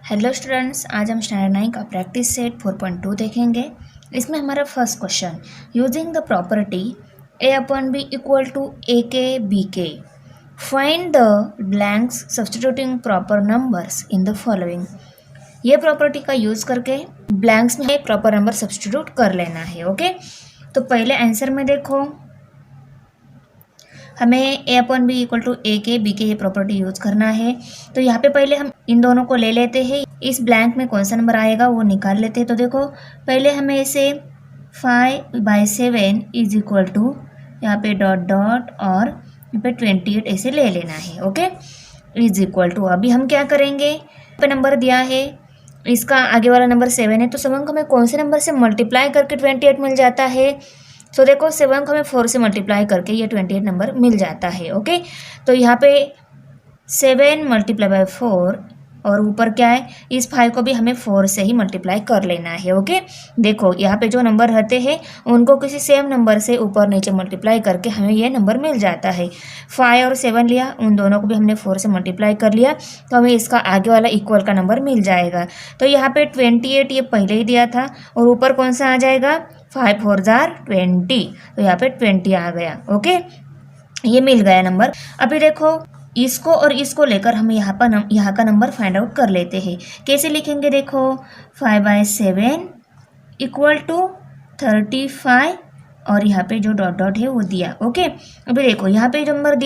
Hello students, आज हम standard 9 का प्रैक्टिस सेट 4.2 देखेंगे। इसमें हमारा first question, using the property a upon B equal to a k b k, find the blanks substituting proper numbers in the following. ये property का use करके blanks में प्रॉपर नंबर सब्स्टिट्यूट कर लेना है। ओके, तो पहले आंसर में देखो, हमें a upon B equal to a k b के ये प्रॉपर्टी यूज़ करना है। तो यहाँ पे पहले हम इन दोनों को ले लेते हैं, इस ब्लैंक में कौन सा नंबर आएगा वो निकाल लेते हैं। तो देखो, पहले हमें इसे 5/7 इज इक्वल टू यहाँ पे डॉट डॉट और यहाँ पे 28 ऐसे ले लेना है। ओके, इज इक्वल टू, अभी हम क्या करेंगे, पे नंबर दिया है, इसका आगे वाला नंबर 7 है, तो 7 को हमें कौन से नंबर से मल्टीप्लाई करके 28 मिल जाता है। तो देखो, 7 को हमें 4 से मल्टीप्लाई करके ये 28 नंबर मिल जाता है। ओके, तो यहाँ पे 7 मल्टीप्लाई बाय 4 और ऊपर क्या है, इस 5 को भी हमें 4 से ही मल्टीप्लाई कर लेना है। ओके, देखो यहाँ पे जो नंबर रहते हैं उनको किसी सेम नंबर से ऊपर नीचे मल्टीप्लाई करके हमें ये नंबर मिल जाता है। 5 और 7 लिया, उन दोनों को भी हमने 4 से मल्टीप्लाई कर लिया, तो हमें इसका आगे वाला इक्वल का नंबर मिल जाएगा। तो यहाँ पे 28 ये पहले ही दिया था और ऊपर कौन सा आ जाएगा, 5 4 20, तो यहाँ पे 20 आ गया। ओके, ये मिल गया नंबर। अभी देखो, इसको और इसको लेकर हम यहाँ का नंबर फाइंड आउट कर लेते हैं। कैसे लिखेंगे, देखो 5/7 इक्वल टू 35 और यहाँ पे जो डॉट डॉट है वो दिया। ओके, अभी देखो यहाँ पे जो नंबर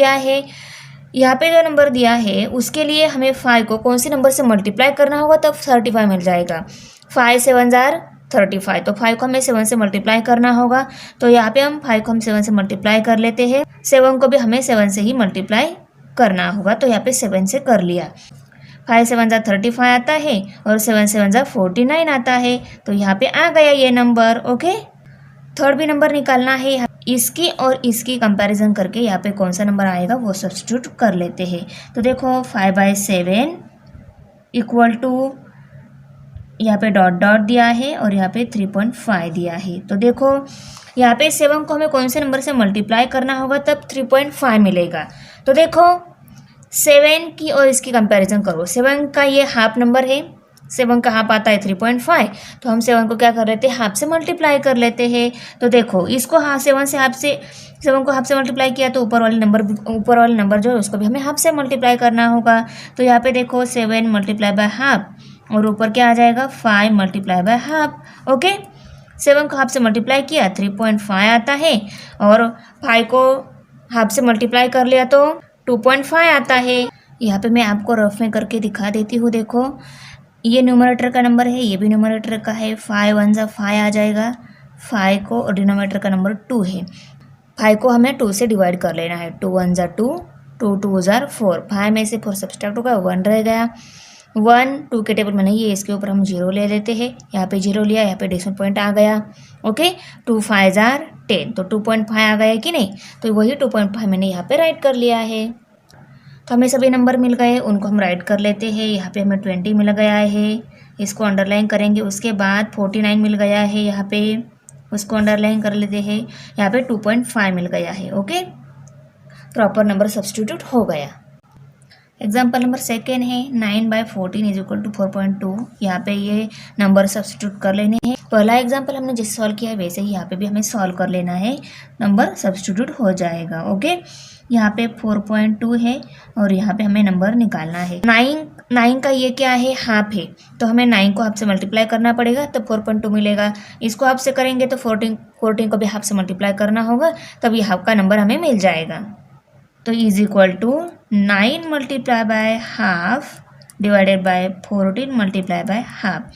दिया है उसके लिए हमें 5 को कौन से नंबर से मल्टीप्लाई करना होगा, तब 35 मिल जाएगा। 5 7 35, तो 5 को हमें 7 से मल्टीप्लाई करना होगा। तो यहाँ पे हम 5 को हम 7 से मल्टीप्लाई कर लेते हैं, 7 को भी हमें 7 से ही मल्टीप्लाई करना होगा, तो यहाँ पे 7 से कर लिया। 5 7 35 आता है और 7 7 49 आता है, तो यहाँ पे आ गया ये नंबर। ओके, थर्ड भी नंबर निकालना है, इसकी और इसकी कंपैरिजन करके यहाँ पे कौन सा नंबर आएगा वो सब्स्टिट्यूट कर लेते हैं। तो देखो 5/7 इक्वल टू यहाँ पे डॉट डॉट दिया है और यहाँ पे 3.5 दिया है। तो देखो यहाँ पे 7 को हमें कौन से नंबर से मल्टीप्लाई करना होगा, तब 3.5 मिलेगा। तो देखो 7 की और इसकी कंपैरिजन करो, 7 का ये हाफ नंबर है, 7 का हाफ आता है 3.5, तो हम 7 को क्या कर लेते हैं, हाफ से मल्टीप्लाई कर लेते हैं। तो देखो, इसको 7 को हाफ से मल्टीप्लाई किया, तो ऊपर वाले नंबर जो है उसको भी हमें हाफ से मल्टीप्लाई करना होगा। तो यहाँ पे देखो 7 मल्टीप्लाई बाय हाफ और ऊपर क्या आ जाएगा, 5 मल्टीप्लाई बाय हाफ। ओके, 7 को हाफ से मल्टीप्लाई किया 3.5 आता है और 5 को हाफ से मल्टीप्लाई कर लिया तो 2.5 आता है। यहाँ पे मैं आपको रफ में करके दिखा देती हूँ। देखो, ये न्यूमरेटर का नंबर है, ये भी न्यूमरेटर का है, 5 1 5 आ जाएगा 5 को, और डिनोमिनेटर का नंबर 2 है। 5 को हमें 2 से डिवाइड कर लेना है, 2 1 2, 2 2 4, 5 में से 4 सब्सट्रैक्ट होगा, 1 रह गया। 1 2 के टेबल में नहीं है, इसके ऊपर हम 0 ले लेते हैं, यहाँ पे 0 लिया, यहाँ पे डेसिमल पॉइंट आ गया। ओके, 2 5 10, तो 2.5 आ गया कि नहीं, तो वही 2.5 मैंने यहाँ पे राइट कर लिया है। तो हमें सभी नंबर मिल गए, उनको हम राइट कर लेते हैं। यहाँ पे हमें 20 मिल गया है, इसको अंडरलाइन करेंगे। उसके बाद 49 मिल गया है, यहाँ पे उसको अंडरलाइन कर लेते हैं। यहाँ पे 2.5 मिल गया है। ओके, प्रॉपर नंबर सब्स्टिट्यूट हो गया। एग्जाम्पल नंबर 2 है, 9/14 इज इक्वल टू 4.2। यहाँ पे ये नंबर सब्स्टिट्यूट कर लेने हैं। पहला एग्जाम्पल हमने जैसे सॉल्व किया है वैसे ही यहाँ पे भी हमें सॉल्व कर लेना है, नंबर सब्स्टिट्यूट हो जाएगा। ओके, यहाँ पे 4.2 है और यहाँ पे हमें नंबर निकालना है। 9 का ये क्या है, हाफ है, तो हमें 9 को हाफ से मल्टीप्लाई करना पड़ेगा, तो 4.2 मिलेगा। इसको हाफ से करेंगे तो 14 को भी हाफ से मल्टीप्लाई करना होगा, तब ये हाफ का नंबर हमें मिल जाएगा। तो is equal to 9 multiply by half divided by 14 multiply by half.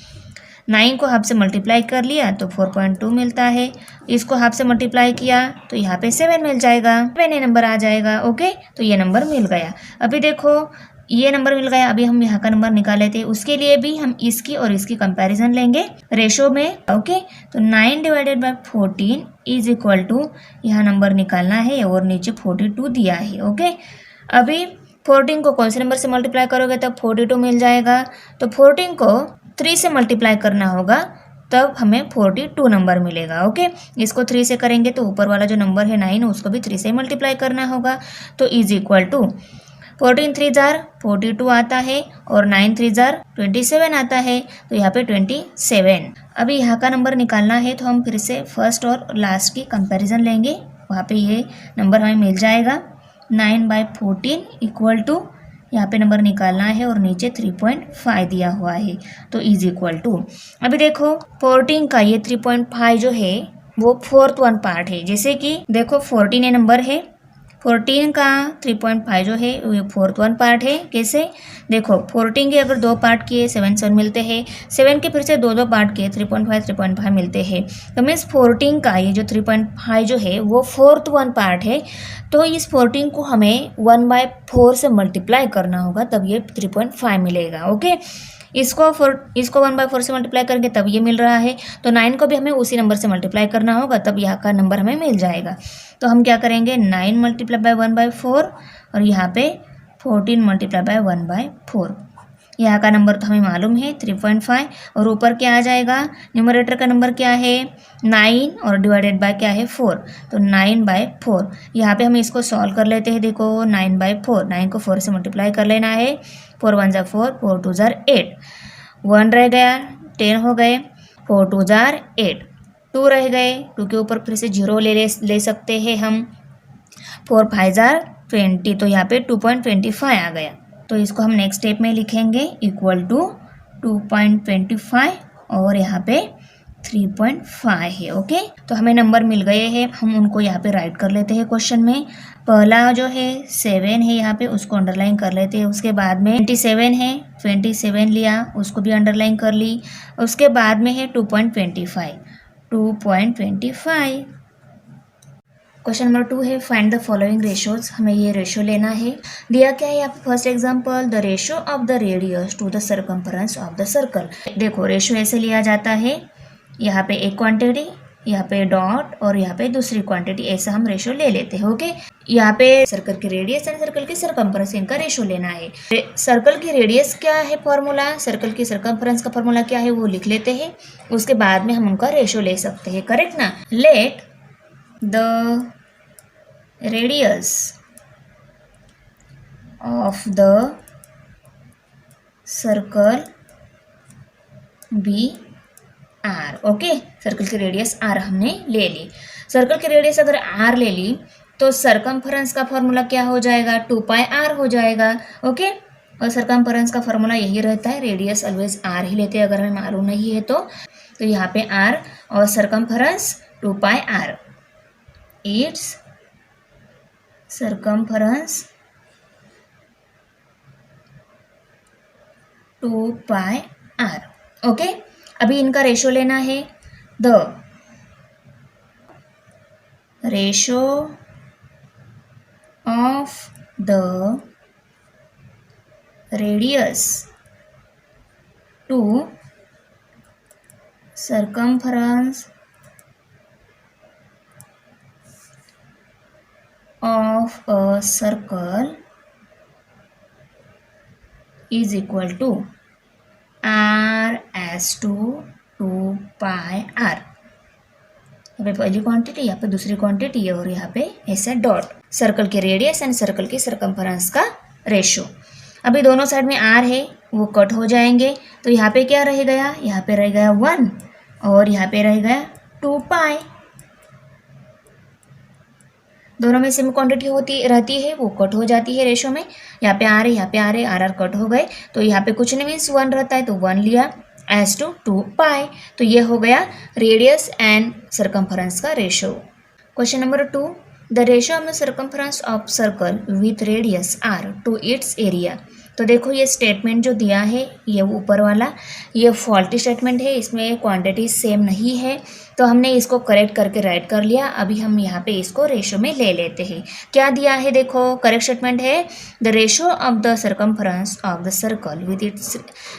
9 को हाफ से मल्टीप्लाई कर लिया तो 4.2 मिलता है, इसको हाफ से मल्टीप्लाई किया तो यहाँ पे 7 मिल जाएगा, 7 ये नंबर आ जाएगा। ओके, तो ये नंबर मिल गया। अभी देखो, ये नंबर मिल गया, अभी हम यहाँ का नंबर निकाल लेते हैं। उसके लिए भी हम इसकी और इसकी कंपैरिजन लेंगे रेशो में। ओके, तो 9 divided by 14 is equal to, यहाँ नंबर निकालना है और नीचे 42 दिया है। ओके, अभी 14 को कौन से नंबर से मल्टीप्लाई करोगे तब 42 मिल जाएगा, तो 14 को 3 से मल्टीप्लाई करना होगा, तब हमें 42 नंबर मिलेगा। ओके, इसको 3 से करेंगे तो ऊपर वाला जो नंबर है 9 उसको भी 3 से मल्टीप्लाई करना होगा, तो इज इक्वल टू 14 थ्री जार 42 आता है और 9 थ्री जार 27 आता है, तो यहाँ पे 27। अभी यहाँ का नंबर निकालना है तो हम फिर से फर्स्ट और लास्ट की कंपैरिजन लेंगे, वहाँ पे ये नंबर हमें मिल जाएगा। 9/14 इक्वल टू, यहाँ पे नंबर निकालना है और नीचे 3.5 दिया हुआ है, तो इज इक्वल टू, अभी देखो 14 का ये 3.5 जो है वो फोर्थ वन पार्ट है। जैसे कि देखो 14 ये नंबर है, 14 का 3.5 जो है वो फोर्थ वन पार्ट है। कैसे देखो 14 के अगर दो पार्ट किए 7 मिलते हैं, 7 के फिर से दो पार्ट किए 3.5 मिलते हैं, तो मीन्स 14 का ये जो 3.5 जो है वो फोर्थ वन पार्ट है। तो इस 14 को हमें 1/4 से मल्टीप्लाई करना होगा, तब ये 3.5 मिलेगा। ओके, इसको 1/4 से मल्टीप्लाई करेंगे तब ये मिल रहा है, तो 9 को भी हमें उसी नंबर से मल्टीप्लाई करना होगा, तब यहाँ का नंबर हमें मिल जाएगा। तो हम क्या करेंगे 9 मल्टीप्लाई बाय 1/4 और यहाँ पे 14 मल्टीप्लाई बाय 1/4। यहाँ का नंबर तो हमें मालूम है 3.5, और ऊपर क्या आ जाएगा, न्यूमरेटर का नंबर क्या है 9 और डिवाइडेड बाय क्या है 4, तो 9/4। यहाँ पे हम इसको सॉल्व कर लेते हैं। देखो 9/4, 9 को 4 से मल्टीप्लाई कर लेना है, 4 1 जार 4, 4 2 जार 8, 1 रह गया, 10 हो गए, 4 2 जार 8, 2 रह गए, 2 के ऊपर फिर से 0 ले सकते हैं हम, 4 5 जार 20, तो यहाँ पे 2.25 आ गया। तो इसको हम नेक्स्ट स्टेप में लिखेंगे इक्वल टू 2.25 और यहाँ पे 3.5 है। ओके, तो हमें नंबर मिल गए हैं, हम उनको यहाँ पे राइट कर लेते हैं क्वेश्चन में। पहला जो है 7 है, यहाँ पे उसको अंडरलाइन कर लेते हैं। उसके बाद में 27 है, 27 लिया, उसको भी अंडरलाइन कर ली। उसके बाद में है 2.25। क्वेश्चन नंबर 2 है फाइंड द फॉलोइंग रेशियोज, हमें ये रेशियो लेना है। दिया क्या है यहाँ पे, first example the ratio of the radius to the circumference of the circle. देखो रेशियो ऐसे लिया जाता है, यहाँ पे एक क्वांटिटी, यहाँ पे डॉट और यहाँ पे दूसरी क्वांटिटी, ऐसा हम रेशियो ले लेते हैं। ओके, यहाँ पे सर्कल की रेडियस एंड सर्कल की सर्कम्फरेंस, इनका रेशियो लेना है। सर्कल की रेडियस क्या है फॉर्मूला, सर्कल की सर्कम्फरेंस का फॉर्मूला क्या है वो लिख लेते हैं, उसके बाद में हम उनका रेशियो ले सकते हैं। करेक्ट ना। Let the radius of the circle be r। Okay, circle की रेडियस r हमने ले ली। सर्कल की रेडियस अगर r ले ली तो सर्कम्फरेंस का फॉर्मूला क्या हो जाएगा, 2πr हो जाएगा। ओके, और सर्कम्फरेंस का फॉर्मूला यही रहता है, रेडियस ऑलवेज r ही लेते हैं अगर हमें मालूम नहीं है तो यहाँ पे r और circumference 2πr, it's circumference 2πr। Okay, अभी इनका रेशियो लेना है। The ratio of the radius to circumference of a circle is equal to r as to 2πr। यहाँ पे पहली क्वांटिटी, यहाँ पे दूसरी क्वांटिटी और यहाँ पे ऐसे डॉट, सर्कल के रेडियस एंड सर्कल की सर्कम्फरेंस का रेशियो। अभी दोनों साइड में r है वो कट हो जाएंगे, तो यहाँ पे क्या रह गया, यहाँ पे रह गया 1 और यहाँ पे रह गया 2π। दोनों में सेम क्वांटिटी होती रहती है, वो कट हो जाती है रेशो में। यहाँ पे आ रहे, यहाँ पे आ रहे, आर कट हो गए, तो यहाँ पे कुछ नहीं मीन्स 1 रहता है, तो 1 लिया एज टू 2π। तो ये हो गया रेडियस एंड सर्कम्फरेंस का ratio. Question number 2, the ratio of the circumference of circle with radius R to its area. तो देखो ये स्टेटमेंट जो दिया है ये ऊपर वाला, ये फॉल्टी स्टेटमेंट है, इसमें क्वांटिटी सेम नहीं है, तो हमने इसको करेक्ट करके राइट कर लिया। अभी हम यहाँ पे इसको रेशो में ले लेते हैं। क्या दिया है देखो, करेक्ट स्टेटमेंट है the ratio of the circumference of the circle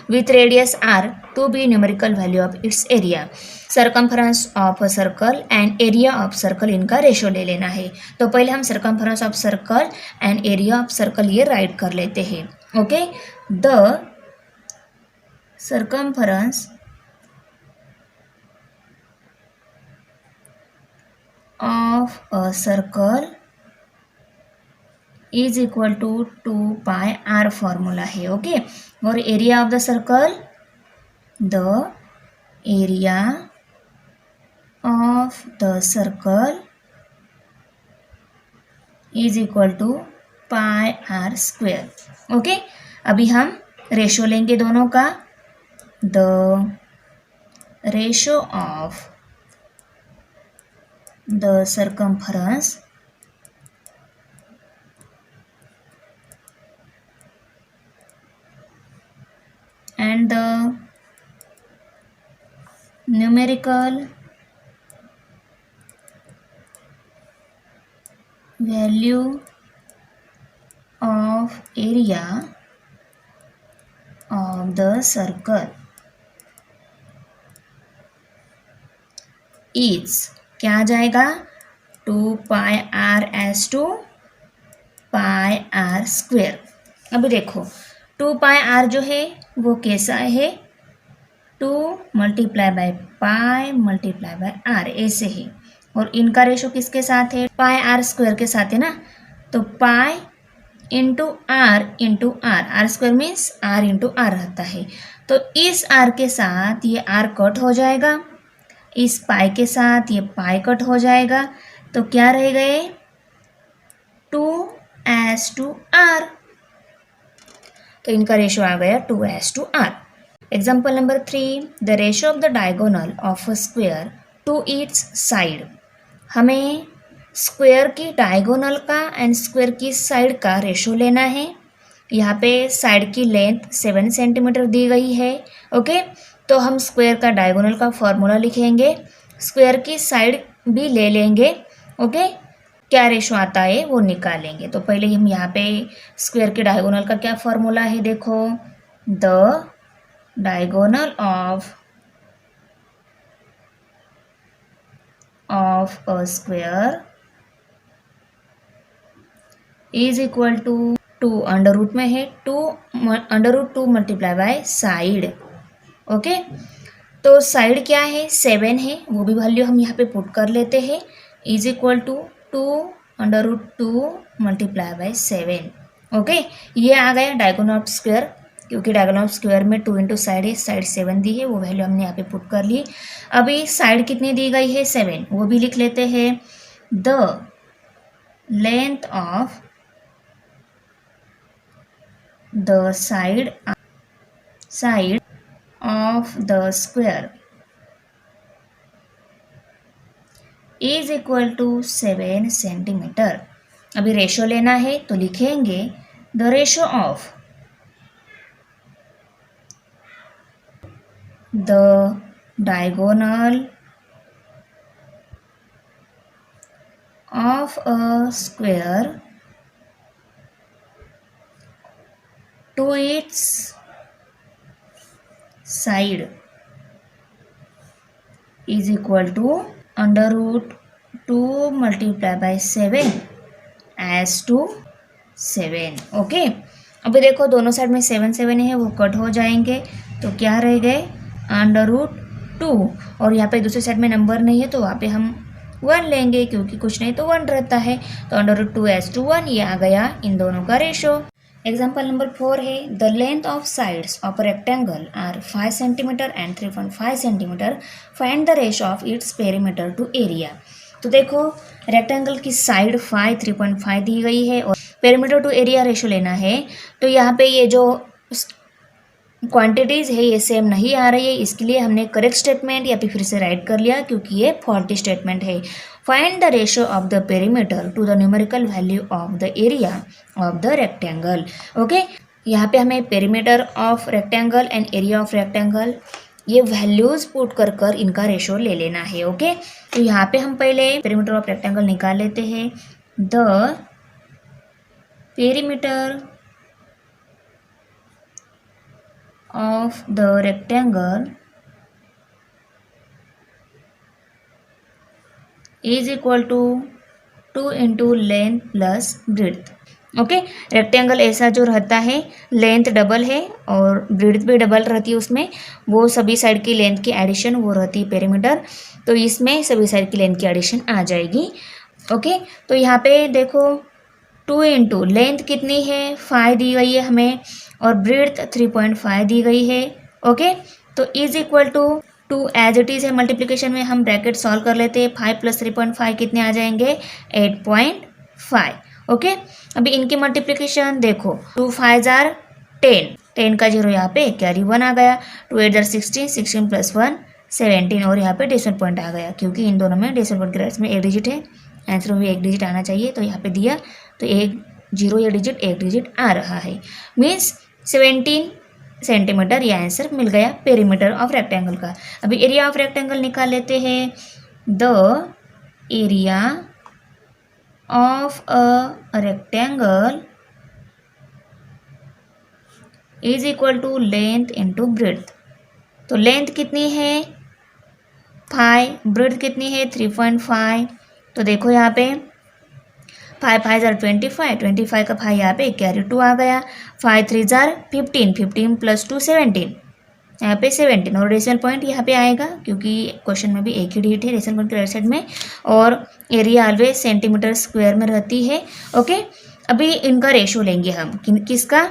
with radius R to be numerical value of its area. Circumference of a circle and area of circle, इनका रेशो ले लेना है। तो पहले हम circumference of circle and area of circle ये write कर लेते हैं। Okay, the circumference of a circle is equal to 2πr formula है. ओके. और area of the circle, the area of the circle is equal to πr square. Okay. अभी हम ratio लेंगे दोनों का. The ratio of the circumference and the numerical value of area of the circle is क्या आ जाएगा? 2πr to πr square. अभी देखो 2πr जो है वो कैसा है? 2 multiply by pi multiply by R, ऐसे है. और इनका रेशो किसके साथ है? πr स्क्वेयर के साथ है ना. तो pi into R R square means R into R रहता है. तो इस आर के साथ ये आर कट हो जाएगा, इस पाई के साथ ये पाई कट हो जाएगा. तो क्या रह गए? 2s/r. तो इनका रेशो आ गया 2s/r. Example number 3, the ratio of the diagonal of a square to its side. हमें स्क्वेयर की डायगोनल का एंड स्क्वेयर की साइड का रेशो लेना है. यहाँ पे साइड की लेंथ 7 सेंटीमीटर दी गई है. ओके. तो हम स्क्वेयर का डायगोनल का फॉर्मूला लिखेंगे, स्क्वेयर की साइड भी ले लेंगे. ओके. क्या रेशो आता है वो निकालेंगे. तो पहले हम यहाँ पे स्क्वेयर के डायगोनल का क्या फॉर्मूला है देखो. The diagonal of a square is equal to 2 under root में है, 2 under root 2 multiply by side. Okay. तो साइड क्या है? 7 है, वो भी वैल्यू हम यहाँ पे पुट कर लेते हैं. Is equal to 2 under root 2 multiply by 7. Okay. ये आ गया डायगोनल ऑफ स्क्वेयर, क्योंकि डायगोनल ऑफ स्क्वेयर में 2 इंटू साइड है, साइड 7 दी है, वो वैल्यू हमने यहाँ पे पुट कर ली. अभी साइड कितनी दी गई है? 7, वो भी लिख लेते हैं. The length of the side of the square is equal to 7 centimetre. अभी रेशो लेना है तो लिखेंगे the ratio of the diagonal of a square to its side is equal to under root 2 multiply by 7 as/7. Okay. अभी देखो दोनों side में 7 है, वो कट हो जाएंगे. तो क्या रह गए? Under root 2. और यहाँ पे दूसरी साइड में नंबर नहीं है तो वहाँ पे हम 1 लेंगे, क्योंकि कुछ नहीं तो 1 रहता है. तो अंडर रूट 2s/1 ये आ गया इन दोनों का रेशो. एग्जाम्पल नंबर 4 है the length of sides of rectangle are 5 centimetre and 3.5 centimetre. Find the ratio of its perimeter to area. तो देखो रेक्टेंगल की साइड 5, 3.5 दी गई है और पेरीमीटर टू एरिया रेशो लेना है. तो यहाँ पे ये जो क्वांटिटीज़ है ये सेम नहीं आ रही है, इसके लिए हमने करेक्ट स्टेटमेंट या फिर से राइट कर लिया, क्योंकि ये फॉल्टी स्टेटमेंट है. Find the ratio of the perimeter to the numerical value of the area of the rectangle. Okay. यहाँ पे हमें perimeter of rectangle and area of rectangle ये वैल्यूज़ पुट कर इनका रेशो ले लेना है. ओके. तो यहाँ पे हम पहले पेरीमीटर ऑफ रेक्टेंगल निकाल लेते हैं. The perimeter of the rectangle is equal to 2 into length plus breadth. Okay. Rectangle ऐसा जो रहता है लेंथ डबल है और ब्रेड्थ भी डबल रहती है, उसमें वो सभी साइड की लेंथ की एडिशन वो रहती है पेरीमीटर. तो इसमें सभी साइड की लेंथ की एडिशन आ जाएगी. ओके. तो यहाँ पे देखो 2 इंटू लेंथ कितनी है 5 दी गई है हमें और ब्रेड्थ 3.5 दी गई है। ओके, तो is equal to 2 as it is है मल्टीप्लिकेशन में हम ब्रैकेट सॉल्व कर लेते हैं। 5 + 3.5 कितने आ जाएंगे 8.5। ओके, अभी इनकी मल्टीप्लिकेशन देखो 2 5 जार 10, 10 का जीरो यहाँ पे कैरी 1 आ गया। 2 8 जार 16, 16 + 1 17 और यहाँ पे डेसिमल पॉइंट आ गया क्योंकि इन दोनों में डेसिमल पॉइंट के राइट में एक डिजिट है, आंसर में भी एक डिजिट आना चाहिए तो यहाँ पे दिया तो एक जीरो या डिजिट एक डिजिट आ रहा है, मीन्स 17 सेंटीमीटर ये आंसर मिल गया पेरीमीटर ऑफ रेक्टेंगल का। अभी एरिया ऑफ रेक्टेंगल निकाल लेते हैं। The area of a rectangle is equal to length into breadth. तो लेंथ कितनी है 5, ब्रेड्थ कितनी है 3.5। तो देखो यहाँ पे 5 5 जार 25, 25 का 5 यहाँ पे कैरी 2 आ गया। 5 3 जार 15, 15 + 2 17, यहाँ पे 17 और डेसिमल पॉइंट यहाँ पे आएगा क्योंकि क्वेश्चन में भी एक ही डिजिट है डेसिमल पॉइंट के राइट साइड में और एरिया ऑलवेज सेंटीमीटर स्क्वायर में रहती है। ओके, अभी इनका रेशो लेंगे हम किसका,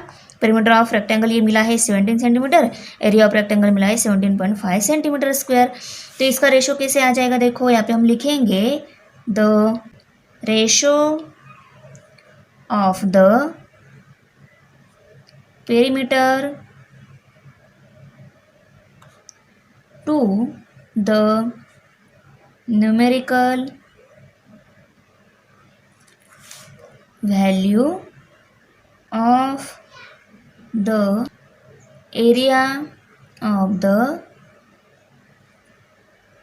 पेरीमीटर ऑफ रेक्टेंगल ये मिला है 17 सेंटीमीटर, एरिया ऑफ रेक्टेंगल मिला है 17.5 सेंटीमीटर स्क्वायर। तो इसका रेशो कैसे आ जाएगा देखो यहाँ पे हम लिखेंगे the ratio of the perimeter to the numerical value of the area of the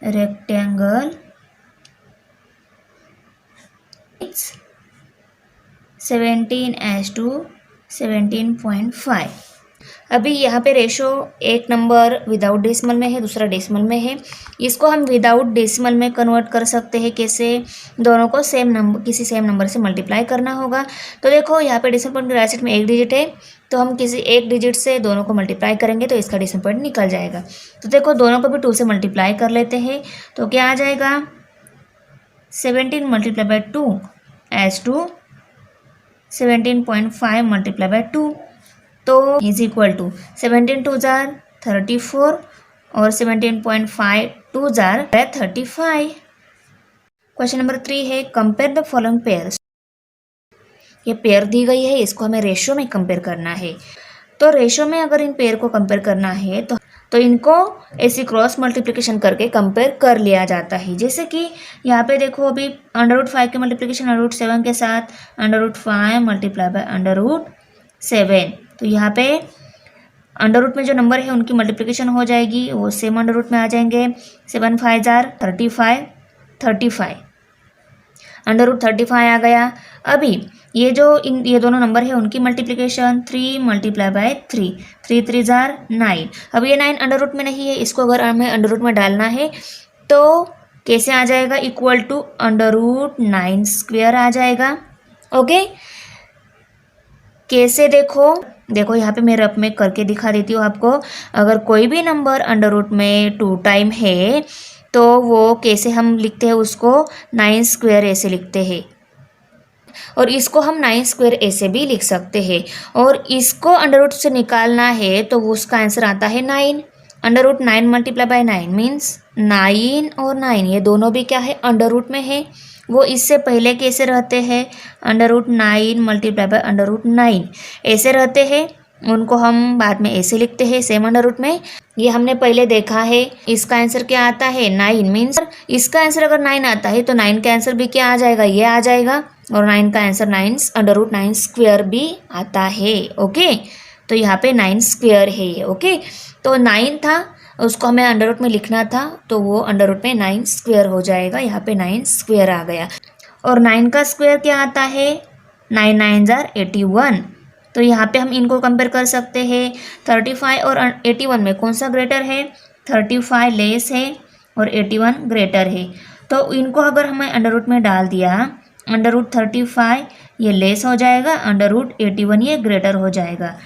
rectangle is 17:17.5। अभी यहाँ पे रेशो एक नंबर विदाउट डेसिमल में है, दूसरा डेसिमल में है। इसको हम विदाउट डेसिमल में कन्वर्ट कर सकते हैं कैसे, दोनों को सेम नंबर किसी सेम नंबर से मल्टीप्लाई करना होगा। तो देखो यहाँ पे डेसिमल पॉइंट के राइट साइड में एक डिजिट है तो हम किसी एक डिजिट से दोनों को मल्टीप्लाई करेंगे तो इसका डेसिमल पॉइंट निकल जाएगा। तो देखो दोनों को भी 2 से मल्टीप्लाई कर लेते हैं तो क्या आ जाएगा 17 × 2 एज टू 17.5 × 2 तो इज इक्वल टू 17 2 जार 34 और 17.5 2 जार 35। क्वेश्चन नंबर 3 है कंपेयर द फॉलोइंग पेयर्स। ये पेयर दी गई है, इसको हमें रेशियो में कंपेयर करना है। तो रेशियो में अगर इन पेयर को कंपेयर करना है तो इनको ऐसी क्रॉस मल्टीप्लिकेशन करके कंपेयर कर लिया जाता है। जैसे कि यहाँ पे देखो अभी √5 के मल्टीप्लिकेशन √7 के साथ √5 × √7, तो यहाँ पे अंडर में जो नंबर है उनकी मल्टीप्लिकेशन हो जाएगी वो सेम अंडर में आ जाएंगे। 7 5 जार 35, 35 √35 आ गया। अभी ये दोनों नंबर है उनकी मल्टीप्लिकेशन 3 × 3, 3 3 जार 9। अब ये 9 अंडर में नहीं है, इसको अगर हमें अंडर में डालना है तो कैसे आ जाएगा इक्वल टू √9² आ जाएगा। ओके, कैसे देखो यहाँ पे मैं रफ में करके दिखा देती हूँ आपको। अगर कोई भी नंबर अंडर में 2 टाइम है तो वो कैसे हम लिखते हैं उसको 9² ऐसे लिखते हैं और इसको हम 9² ऐसे भी लिख सकते हैं। और इसको अंडर से निकालना है तो उसका आंसर आता है 9। √9 × 9 मीन्स 9 और 9 ये दोनों भी क्या है अंडर में है। वो इससे पहले कैसे रहते हैं √9 × 9 ऐसे रहते हैं, उनको हम बाद में ऐसे लिखते हैं सेम अंडर में। ये हमने पहले देखा है। इसका आंसर क्या आता है 9 मीन्स इसका आंसर अगर 9 आता है तो 9 का आंसर भी क्या आ जाएगा ये आ जाएगा और 9 का आंसर √9² भी आता है। ओके, तो यहाँ पे 9² है ये। ओके, तो 9 था उसको हमें अंडर में लिखना था तो वो अंडर में 9² हो जाएगा, यहाँ पे 9² आ गया। और 9 का स्क्वायर क्या आता है 9 9 जार 81। तो यहाँ पे हम इनको कंपेयर कर सकते हैं 35 और 81 में कौन सा ग्रेटर है, 35 लेस है और 81 ग्रेटर है। तो इनको अगर हमें अंडर में डाल दिया √35 ये लेस हो जाएगा, √81 ये ग्रेटर हो जाएगा।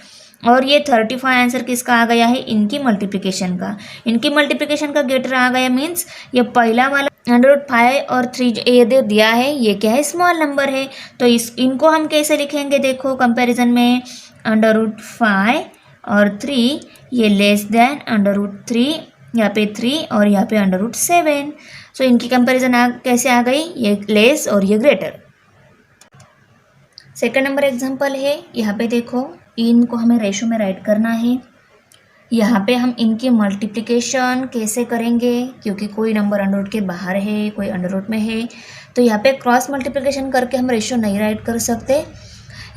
और ये 35 आंसर किसका आ गया है, इनकी मल्टीप्लिकेशन का। इनकी मल्टीप्लिकेशन का गेटर आ गया, मीन्स ये पहला वाला √5 और 3 ये जो दिया है ये क्या है, स्मॉल नंबर है। तो इनको हम कैसे लिखेंगे, देखो कंपैरिजन में √5 और 3 ये लेस देन √3, यहाँ पे 3 और यहाँ पे √7। सो इनकी कंपैरिजन कैसे आ गई, ये लेस और ये ग्रेटर। सेकंड नंबर एग्जांपल है, यहाँ पे देखो इनको हमें रेशो में राइट करना है। यहाँ पे हम इनकी मल्टीप्लिकेशन कैसे करेंगे, क्योंकि कोई नंबर अंडर रूट के बाहर है, कोई अंडर रूट में है, तो यहाँ पे क्रॉस मल्टीप्लिकेशन करके हम रेशो नहीं राइट कर सकते।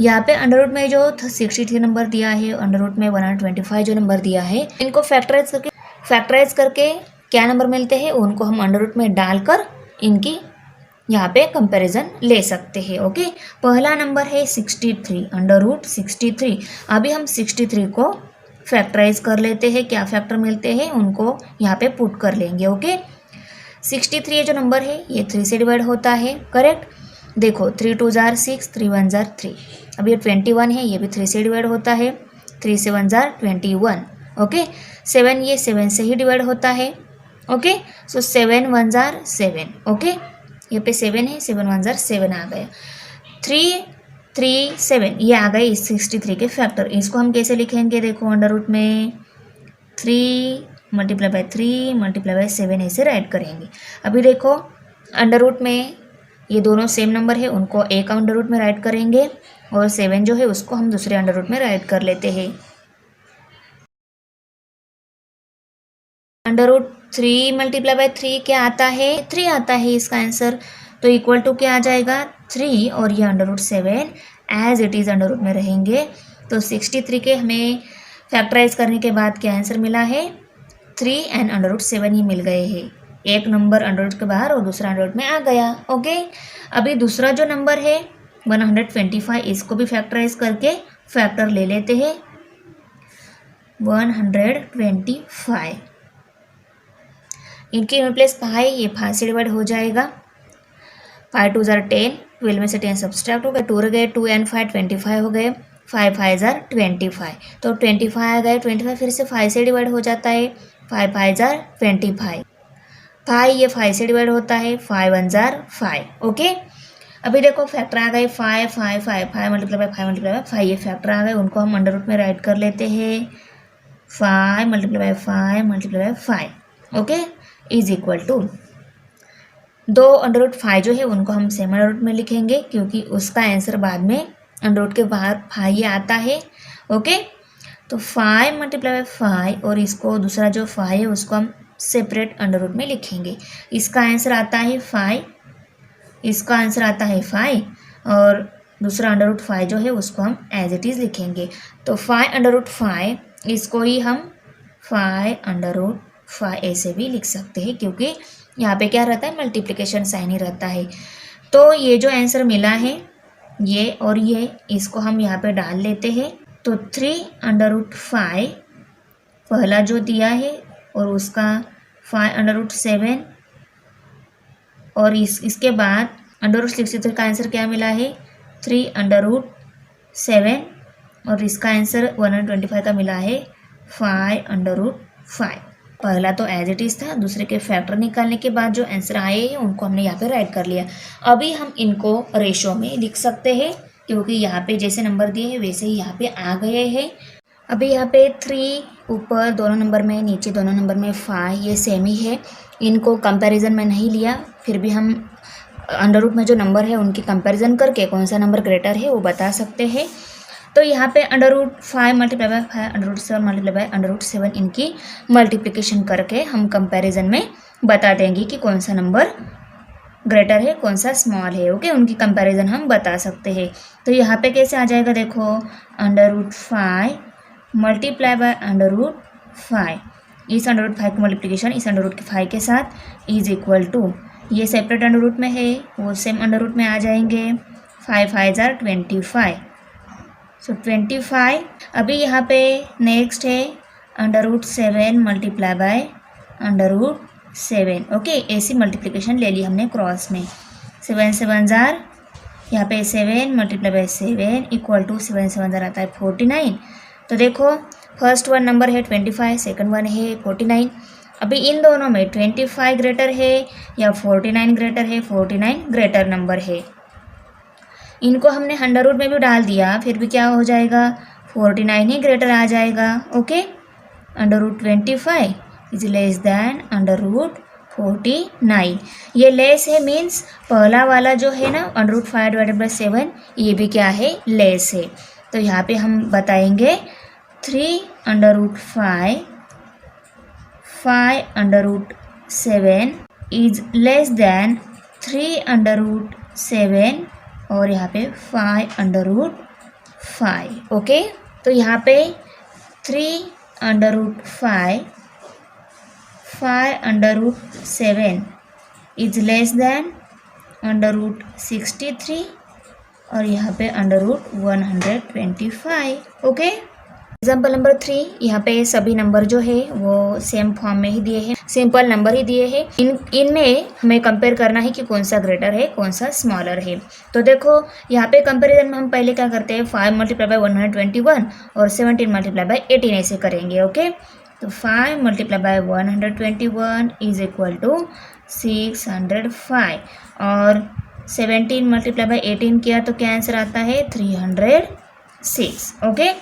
यहाँ पे अंडर रूट में जो 63 नंबर दिया है, अंडर रूट में 125 जो नंबर दिया है, इनको फैक्टराइज करके क्या नंबर मिलते हैं उनको हम अंडर रूट में डालकर इनकी यहाँ पे कंपैरिजन ले सकते हैं। ओके, पहला नंबर है 63, अंडर रूट 63। अभी हम 63 को फैक्टराइज कर लेते हैं, क्या फैक्टर मिलते हैं उनको यहाँ पे पुट कर लेंगे। ओके, 63 ये जो नंबर है ये 3 से डिवाइड होता है, करेक्ट। देखो 3 2 जार 6, 3 1 जार 3। अब ये 21 है, ये भी 3 से डिवाइड होता है, 3 7 जार 21। ओके, 7 ये 7 से ही डिवाइड होता है। ओके, सो 7 1 जार 7। ओके, ये पे 7 है, 7 1 जार 7 आ गया। 3 3 7 ये आ गए इस 63 के फैक्टर। इसको हम कैसे लिखेंगे, देखो अंडर रूट में 3 मल्टीप्लाई बाय 3 मल्टीप्लाई बाय 7 ऐसे राइट करेंगे। अभी देखो अंडर रूट में ये दोनों सेम नंबर है, उनको एक अंडर रूट में राइट करेंगे और 7 जो है उसको हम दूसरे अंडर रूट में राइट कर लेते हैं। अंडर रूट 3 मल्टीप्लाई बाय 3 क्या आता है, 3 आता है इसका आंसर। तो इक्वल टू क्या आ जाएगा, 3 और ये under root 7 as it is under root में रहेंगे। तो 63 के हमें फैक्टराइज करने के बाद क्या आंसर मिला है, 3 एंड अंडर रूट 7 ही मिल गए हैं। एक नंबर अंडर रूट के बाहर और दूसरा अंडर रूट में आ गया। ओके, अभी दूसरा जो नंबर है 125, इसको भी फैक्टराइज करके फैक्टर ले लेते हैं 125। इनके प्लेस 5, ये 5 से डिवाइड हो जाएगा। 5 2 जार 10, 12 में से 10 सब्सट्रैक्ट हो गए, 2 रह गए, 2 एंड 5 25 हो गए, 5 5 जार 25। तो 25 आ गए, 25 फिर से 5 से डिवाइड हो जाता है, 5 5 जार 25। 5 ये 5 से डिवाइड होता है, 5 1 जार 5। ओके, अभी देखो फैक्टर आ गए 5 5 5 5 मल्टीप्लाई बाय 5 मल्टीप्लाई बाय 5 ये फैक्टर आ गए, उनको हम अंडर रूट में राइट कर लेते हैं 5 multiply by 5 multiply by 5। Okay, is equal to 2 under root 5 जो है उनको हम सेम अंडर रूट में लिखेंगे, क्योंकि उसका आंसर बाद में अंडर रूट के बाहर 5 ये आता है। ओके, तो 5 मल्टीप्लाई बाय 5 और इसको दूसरा जो 5 है उसको हम सेपरेट अंडर रूट में लिखेंगे। इसका आंसर आता है 5, इसका आंसर आता है 5 और दूसरा अंडर रूट 5 जो है उसको हम एज इट इज़ लिखेंगे। तो 5 अंडर रूट 5 इसको ही हम 5 अंडर रूट 5 ऐसे भी लिख सकते हैं, क्योंकि यहाँ पे क्या रहता है, मल्टीप्लिकेशन साइन ही रहता है। तो ये जो आंसर मिला है ये और ये, इसको हम यहाँ पे डाल लेते हैं। तो 3 अंडर रूट 5 पहला जो दिया है और उसका 5 अंडर रूट 7 और इसके बाद अंडर रूट 63 का आंसर क्या मिला है, 3 अंडर रूट 7 और इसका आंसर 125 का मिला है 5 अंडर रूट 5। पहला तो एज इट इज़ था, दूसरे के फैक्टर निकालने के बाद जो आंसर आए हैं उनको हमने यहाँ पे राइट कर लिया। अभी हम इनको रेशो में लिख सकते हैं, क्योंकि यहाँ पे जैसे नंबर दिए हैं वैसे ही यहाँ पे आ गए हैं। अभी यहाँ पे 3 ऊपर दोनों नंबर में, नीचे दोनों नंबर में 5 ये सेम ही है। इनको कंपैरिजन में नहीं लिया, फिर भी हम अंडर रूट में जो नंबर है उनकी कंपैरिजन करके कौन सा नंबर ग्रेटर है वो बता सकते हैं। तो यहाँ पे under root 5 multiply by 5 under root 7 multiply by under root 7 इनकी मल्टीप्लिकेशन करके हम कंपैरिजन में बता देंगे कि कौन सा नंबर ग्रेटर है कौन सा स्मॉल है। ओके, उनकी कंपैरिजन हम बता सकते हैं। तो यहाँ पे कैसे आ जाएगा, देखो under root 5 multiply by under root 5, इस अंडर रूट 5 की मल्टीप्लिकेशन इस अंडर रूट के 5 के साथ इज इक्वल टू, ये सेपरेट अंडर रूट में है वो सेम अंडर रूट में आ जाएंगे, 5 5 जार 25। सो 25। अभी यहाँ पे नेक्स्ट है under root 7 multiply by under root 7। Okay, ऐसी मल्टीप्लिकेशन ले ली हमने क्रॉस में, 7 7 जार यहाँ पे 7 मल्टीप्लाई बाय 7 इक्वल टू 7 7 जार आता है 49। तो देखो फर्स्ट वन नंबर है 25, सेकंड वन है 49। अभी इन दोनों में 25 ग्रेटर है या 49 ग्रेटर है? 49 ग्रेटर नंबर है। इनको हमने अंडर रूट में भी डाल दिया, फिर भी क्या हो जाएगा? 49 ही ग्रेटर आ जाएगा। Okay, under root 25 is less than under root 49। ये लेस है मीन्स पहला वाला जो है ना अंडर रूट 5/7, ये भी क्या है? लेस है। तो यहाँ पे हम बताएंगे 3 under root 5 under root 7 is less than 3 under root 7 और यहाँ पे 5 अंडर रूट 5। ओके, तो यहाँ पे 3 under root 5 under root 7 is less than under root 63 और यहाँ पे under root 125। Okay, example number 3, यहाँ पे सभी नंबर जो है वो सेम फॉर्म में ही दिए हैं, सिंपल नंबर ही दिए हैं। इनमें हमें कंपेयर करना है कि कौन सा ग्रेटर है कौन सा स्मॉलर है। तो देखो यहाँ पे कंपेरिजन में हम पहले क्या करते हैं? 5 मल्टीप्लाई बाय 121 और 17 मल्टीप्लाई बाय 18 ऐसे करेंगे। ओके, तो 5 multiply by 121 is equal to 605 और 17 मल्टीप्लाई बाय 18 किया तो क्या आंसर आता है? 306। ओके,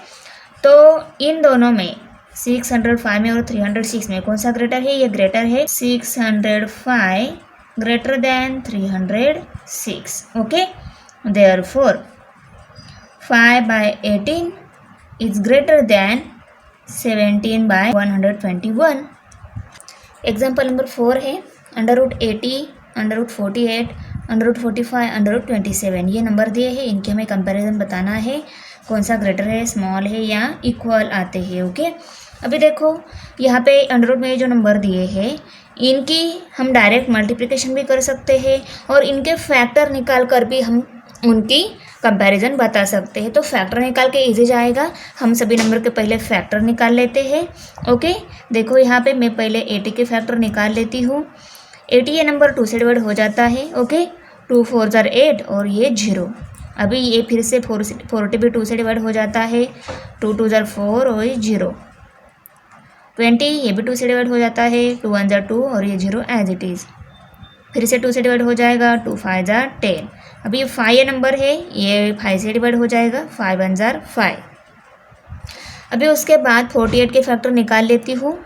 तो इन दोनों में 605 में और 306 में कौन सा ग्रेटर है? ये ग्रेटर है 605 greater than 306। Okay, therefore 5/18 is greater than 17/121। Example number 4 है under root 80, under root 48, under root 45, under root 27। ये नंबर दिए हैं, इनके हमें कंपैरिजन बताना है कौन सा ग्रेटर है, स्मॉल है या इक्वल आते हैं। ओके, अभी देखो यहाँ पे अंडर रूट में जो नंबर दिए हैं इनकी हम डायरेक्ट मल्टीप्लिकेशन भी कर सकते हैं और इनके फैक्टर निकाल कर भी हम उनकी कंपैरिजन बता सकते हैं। तो फैक्टर निकाल के इजी जाएगा, हम सभी नंबर के पहले फैक्टर निकाल लेते हैं। ओके, देखो यहाँ पे मैं पहले 80 के फैक्टर निकाल लेती हूँ। 80 ये नंबर 2 से डिवाइड हो जाता है। ओके, 2 4 जार 8 और ये 0। अभी ये फिर से 40 भी 2 से डिवाइड हो जाता है। 2 2 जार 4 और ये 0। 20 ये भी 2 से डिवाइड हो जाता है। 2 1 जार 2 और ये 0 एज इट इज़। फिर से 2 से डिवाइड हो जाएगा। 2 5 जार 10। अभी ये 5 ये नंबर है, ये 5 से डिवाइड हो जाएगा। 5 1 जार 5। अभी उसके बाद 48 के फैक्टर निकाल लेती हूँ।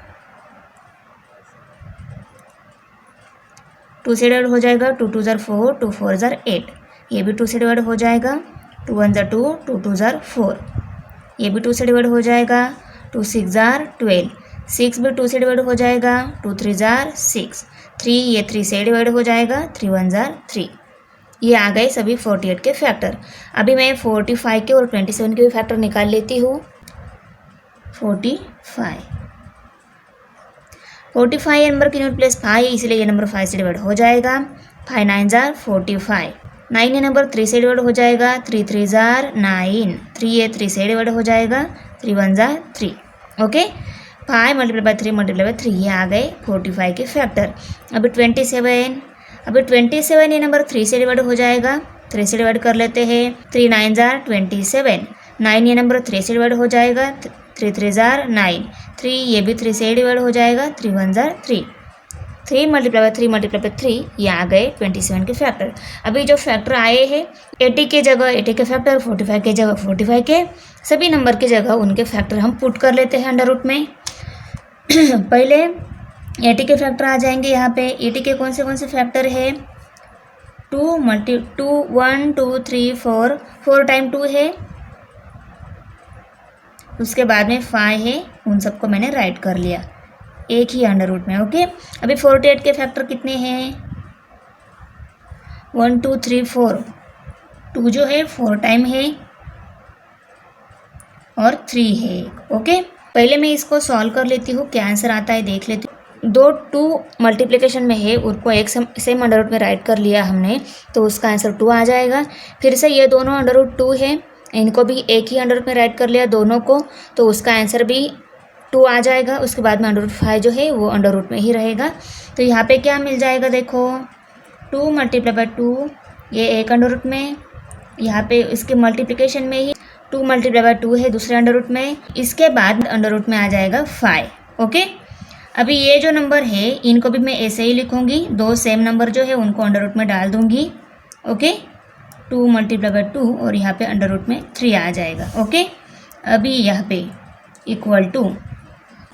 2 से डिवाइड हो जाएगा। 2 2 जार 4, 2 4 जार 8। ये भी 2 से डिवाइड हो जाएगा। 2 1 जार 2, 2 2 जार 4। ये भी 2 से डिवाइड हो जाएगा। 2 6 जार 12। 6 भी 2 से डिवाइड हो जाएगा। 2 3 जार 6। 3 ये 3 से डिवाइड हो जाएगा। 3 1 जार 3। ये आ गए सभी 48 के फैक्टर। अभी मैं 45 के और 27 के भी फैक्टर निकाल लेती हूँ। 45 ये नंबर की यूनिट प्लेस 5, इसलिए ये नंबर 5 से डिवाइड हो जाएगा। 5 9 जार 45। 9 ये नंबर 3 से डिवाइड हो जाएगा। 3 3 जार 9। 3 ये 3 से डिवाइड हो जाएगा। 3 1 jar 3। Okay, 5 multiply by 3 multiply by 3 ये आ गए 45 के फैक्टर। अभी 27 ये नंबर 3 से डिवाइड हो जाएगा। 3 से डिवाइड कर लेते हैं। 3 9 जार 27। 9 ये नंबर 3 से डिवाइड हो जाएगा। 3 3 जार 9। 3 ये भी 3 से डिवाइड हो जाएगा। 3 1 जार 3। 3 मल्टीप्लाई बाय 3 ये आ गए 27 के फैक्टर। अभी जो फैक्टर आए हैं 80 के जगह 80 के फैक्टर, 45 के जगह 45 के, सभी नंबर की जगह उनके फैक्टर हम पुट कर लेते हैं अंडर रूट में। पहले 80 के फैक्टर आ जाएंगे यहाँ पे। 80 के कौन से फैक्टर है? 2 1 2 3 4, 4 टाइम 2 है। उसके बाद में 5 है, उन सबको मैंने राइट कर लिया एक ही अंडर रूट में। ओके, अभी 48 के फैक्टर कितने हैं? 1 2 3 4। 2 जो है 4 टाइम है और 3 है। ओके, पहले मैं इसको सॉल्व कर लेती हूँ, क्या आंसर आता है देख लेती हूँ। 2 मल्टीप्लिकेशन में है, उनको एक सेम अंडर रूट में राइट कर लिया हमने, तो उसका आंसर 2 आ जाएगा। फिर से ये दोनों अंडर रूट 2 है, इनको भी एक ही अंडर रूट में राइट कर लिया दोनों को, तो उसका आंसर भी 2 आ जाएगा। उसके बाद में अंडर रूट 5 जो है वो अंडर रूट में ही रहेगा। तो यहाँ पे क्या मिल जाएगा? देखो 2 मल्टीप्लाई बाय 2, ये एक अंडर रूट में, यहाँ पे इसके मल्टीप्लिकेशन में ही 2 मल्टीप्लाई बाय 2 है दूसरे अंडर रूट में, इसके बाद अंडर रूट में आ जाएगा 5। ओके, अभी ये जो नंबर है इनको भी मैं ऐसे ही लिखूंगी, दो सेम नंबर जो है उनको अंडर रूट में डाल दूंगी। ओके, 2 मल्टीप्लाई बाय 2 और यहाँ पे अंडर रूट में 3 आ जाएगा। ओके, अभी यहाँ पे इक्वल टू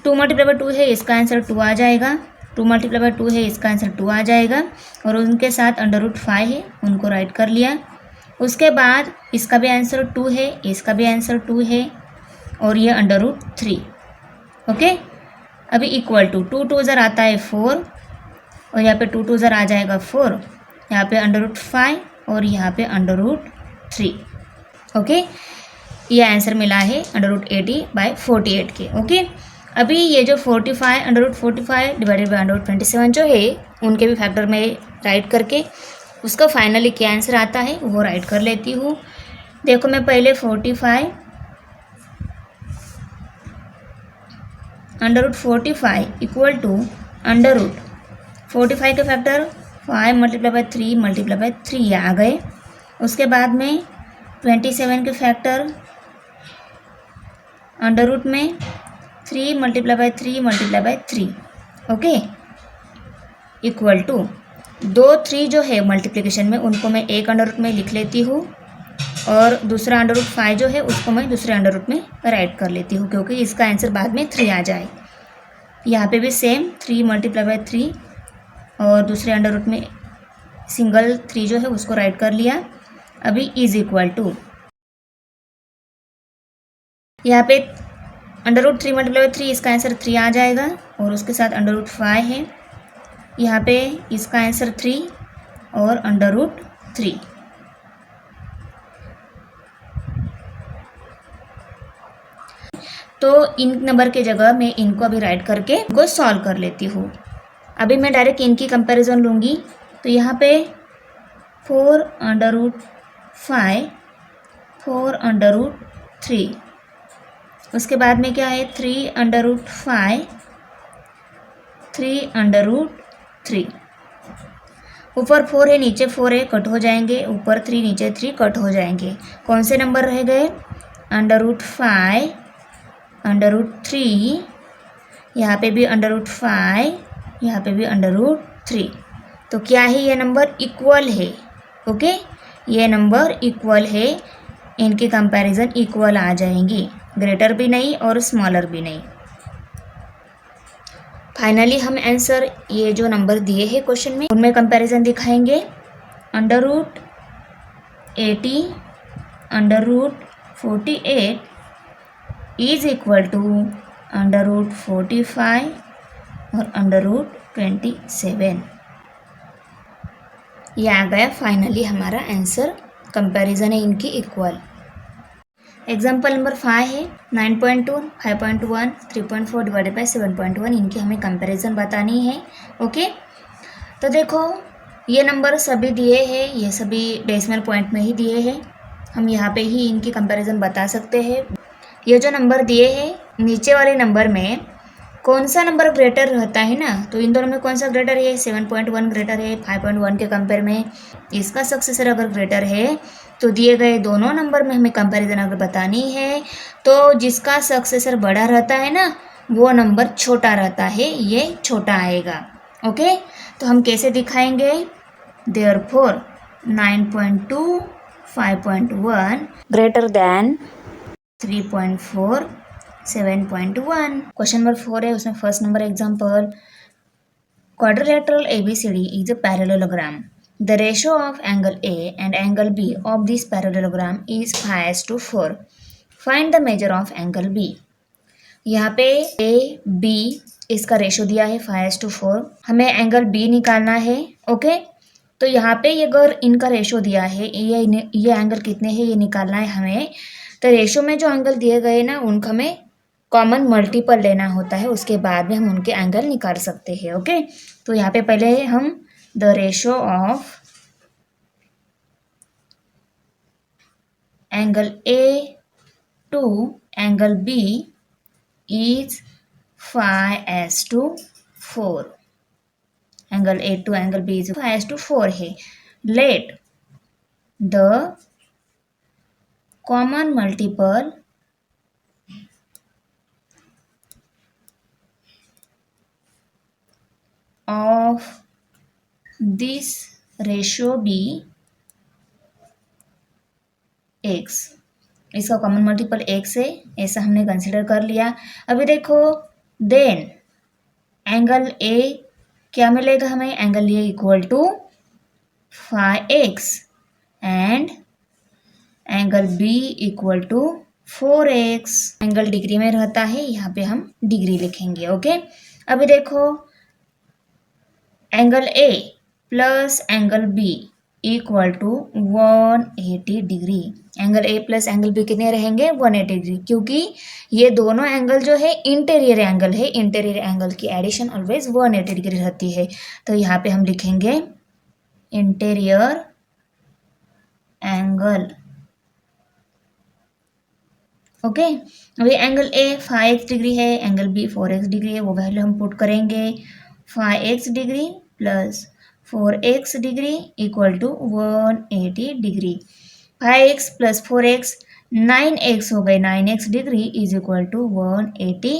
2 मल्टीप्लाई बाय 2 है, इसका आंसर 2 आ जाएगा। 2 मल्टीप्लाई बाय 2 है, इसका आंसर 2 आ जाएगा। और उनके साथ अंडर रूट 5 है, उनको राइट कर लिया। उसके बाद इसका भी आंसर 2 है, इसका भी आंसर 2 है और ये अंडर रूट 3। ओके, अभी इक्वल टू 2 2 ज़र आता है 4 और यहाँ पे 2 2 ज़र आ जाएगा 4, यहाँ पे अंडर रूट 5 और यहाँ पे अंडर रूट 3। ओके, ये आंसर मिला है अंडर रूट 80/48 के। ओके, अभी ये जो 45 under root 45 divided by under root 27 जो है उनके भी फैक्टर में राइट करके उसका फाइनली क्या आंसर आता है वो राइट कर लेती हूँ। देखो मैं पहले 45 under root 45 equal to under root 45 के factor 5 multiply by 3 multiply by 3 आ गए। उसके बाद में 27 के फैक्टर अंडर रूट में 3 multiply by 3 multiply by 3। Okay, equal to 2 3 जो है मल्टीप्लिकेशन में उनको मैं एक अंडर रूट में लिख लेती हूँ और दूसरा अंडर रूट 5 जो है उसको मैं दूसरे अंडर रूट में राइट कर लेती हूँ क्योंकि इसका आंसर बाद में 3 आ जाए। यहाँ पे भी सेम 3 मल्टीप्लाई बाय 3 और दूसरे अंडर रूट में सिंगल 3 जो है उसको राइट कर लिया। अभी इज इक्वल टू यहाँ पे अंडर रूट 3 मल्टीप्लाई बाय 3 इसका आंसर 3 आ जाएगा और उसके साथ अंडर रूट 5 है, यहाँ पे इसका आंसर 3 और अंडर रूट 3। तो इन नंबर के जगह मैं इनको अभी राइट करके इनको सॉल्व कर लेती हूँ। अभी मैं डायरेक्ट इनकी कंपैरिजन लूँगी। तो यहाँ पे 4 अंडर रूट 5 4 अंडर रूट 3, उसके बाद में क्या है 3 अंडर रूट 5 3 अंडर रूट 3। ऊपर 4 है नीचे 4 है, कट हो जाएंगे, ऊपर 3 नीचे 3 कट हो जाएंगे। कौन से नंबर रह गए अंडर रूट 5 अंडर रूट 3, यहाँ पे भी अंडर रूट 5 यहाँ पे भी अंडर रूट 3। तो क्या है ये नंबर इक्वल है। ओके, ये नंबर इक्वल है, इनकी कंपैरिजन इक्वल आ जाएंगी, ग्रेटर भी नहीं और स्मॉलर भी नहीं। फाइनली हम आंसर ये जो नंबर दिए हैं क्वेश्चन में उनमें कंपैरिजन दिखाएंगे। Under root 80 under root 48 is equal to under root 45 और अंडर रूट 27। ये आ गया फाइनली हमारा आंसर, कंपैरिजन है इनकी इक्वल। एग्जाम्पल नंबर 5 है 9.2 5.1 3.4 डिवाइडेड बाई 7.1, इनकी हमें कंपैरिजन बतानी है। ओके, तो देखो ये नंबर सभी दिए हैं, ये सभी डेसिमल पॉइंट में ही दिए हैं, हम यहाँ पे ही इनकी कंपैरिजन बता सकते हैं। ये जो नंबर दिए हैं नीचे वाले नंबर में कौन सा नंबर ग्रेटर रहता है ना, तो इन दोनों में कौन सा ग्रेटर है 7.1 ग्रेटर है 5.1 के कंपेयर में। इसका सक्सेसर अगर ग्रेटर है तो दिए गए दोनों नंबर में हमें कंपैरिजन अगर बतानी है तो जिसका सक्सेसर बड़ा रहता है ना वो नंबर छोटा रहता है, ये छोटा आएगा। ओके, तो हम कैसे दिखाएंगे, therefore 9.2 5.1 greater than 3.4 7.1। Question number 4 है, उसमें first number example, quadrilateral ABCD is a parallelogram. The ratio of angle A and angle B of this parallelogram is 5:4. Find the measure of angle B. यहाँ पे A B इसका ratio दिया है 5:4, हमें angle B निकालना है। Okay, तो यहाँ पे ये अगर इनका रेशो दिया है ये एंगल कितने हैं ये निकालना है हमें। तो रेशो में जो एंगल दिए गए ना उनका हमें कॉमन मल्टीपल लेना होता है, उसके बाद में हम उनके एंगल निकाल सकते हैं। ओके, तो यहाँ पे पहले हम the ratio of angle A to angle B is 5:4। Angle A to angle B is 5:4 है। Let the common multiple of this ratio be x। इसका कॉमन मल्टीपल x है, ऐसा हमने कंसिडर कर लिया। अभी देखो देन एंगल ए क्या मिलेगा हमें, angle A equal to 5x and angle B equal to 4x। Angle degree में रहता है, यहाँ पे हम डिग्री लिखेंगे। ओके, अभी देखो angle A plus angle B equal to 180 degree. Angle A plus angle B कितने रहेंगे, 180 डिग्री, क्योंकि ये दोनों एंगल जो है इंटीरियर एंगल है, इंटीरियर एंगल की एडिशन ऑलवेज 180 डिग्री रहती है। तो यहाँ पे हम लिखेंगे इंटीरियर एंगल। ओके, अभी एंगल ए 5x डिग्री है, एंगल बी 4x डिग्री है, वो वैल्यू हम पुट करेंगे। 5x degree plus 4x degree equal to 180 degree. 5x plus 4x 9x हो गए, 9x degree is equal to 180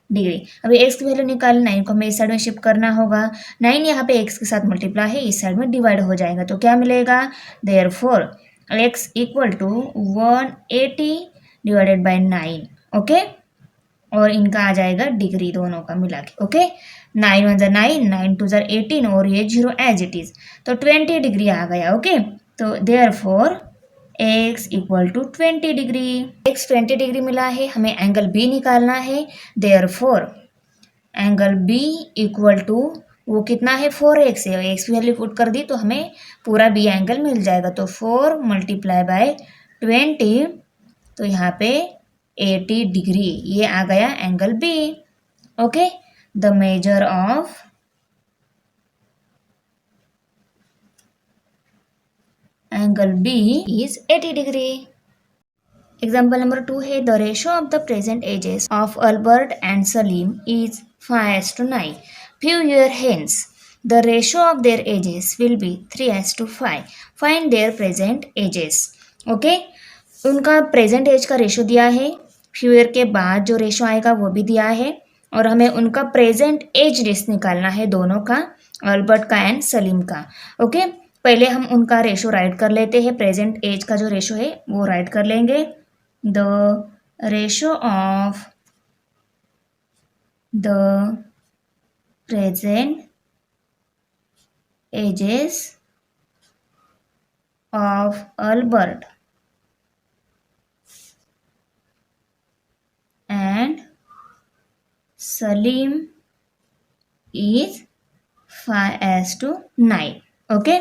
degree. अभी x की वैल्यू निकाल, 9 को हमें इस साइड में शिफ्ट करना होगा। 9 यहाँ पे x के साथ मल्टीप्लाई है, इस साइड में डिवाइड हो जाएगा, तो क्या मिलेगा, therefore x equal to 180 divided by 9। Okay, और इनका आ जाएगा डिग्री दोनों का मिला के। ओके, 9 1 ज़ा 9, 9 2 ज़ा 18 और ये 0 एज इट इज, तो 20 डिग्री आ गया। ओके, तो therefore x equal to 20 degree. x 20 degree मिला है, हमें एंगल b निकालना है। Therefore angle b equal to वो कितना है, 4x है, x वैल्यू पुट कर दी तो हमें पूरा b एंगल मिल जाएगा। तो 4 मल्टीप्लाई बाय 20, तो यहाँ पे 80 डिग्री, ये आ गया angle B. Okay, the measure of angle B is 80 degree. Example number 2 है, the ratio of the present ages of Albert and Salim is 5:9। Few year hence the ratio of their ages will be 3:5. Find their present ages. Okay, उनका present as का ratio दिया है, few year के बाद जो ratio आएगा वो भी दिया है, और हमें उनका प्रेजेंट एज रेस निकालना है दोनों का, अल्बर्ट का एंड सलीम का। ओके, पहले हम उनका रेशो राइट कर लेते हैं, प्रेजेंट एज का जो रेशो है वो राइट कर लेंगे। The ratio of the present ages of Albert and Salim is 5:9। Okay,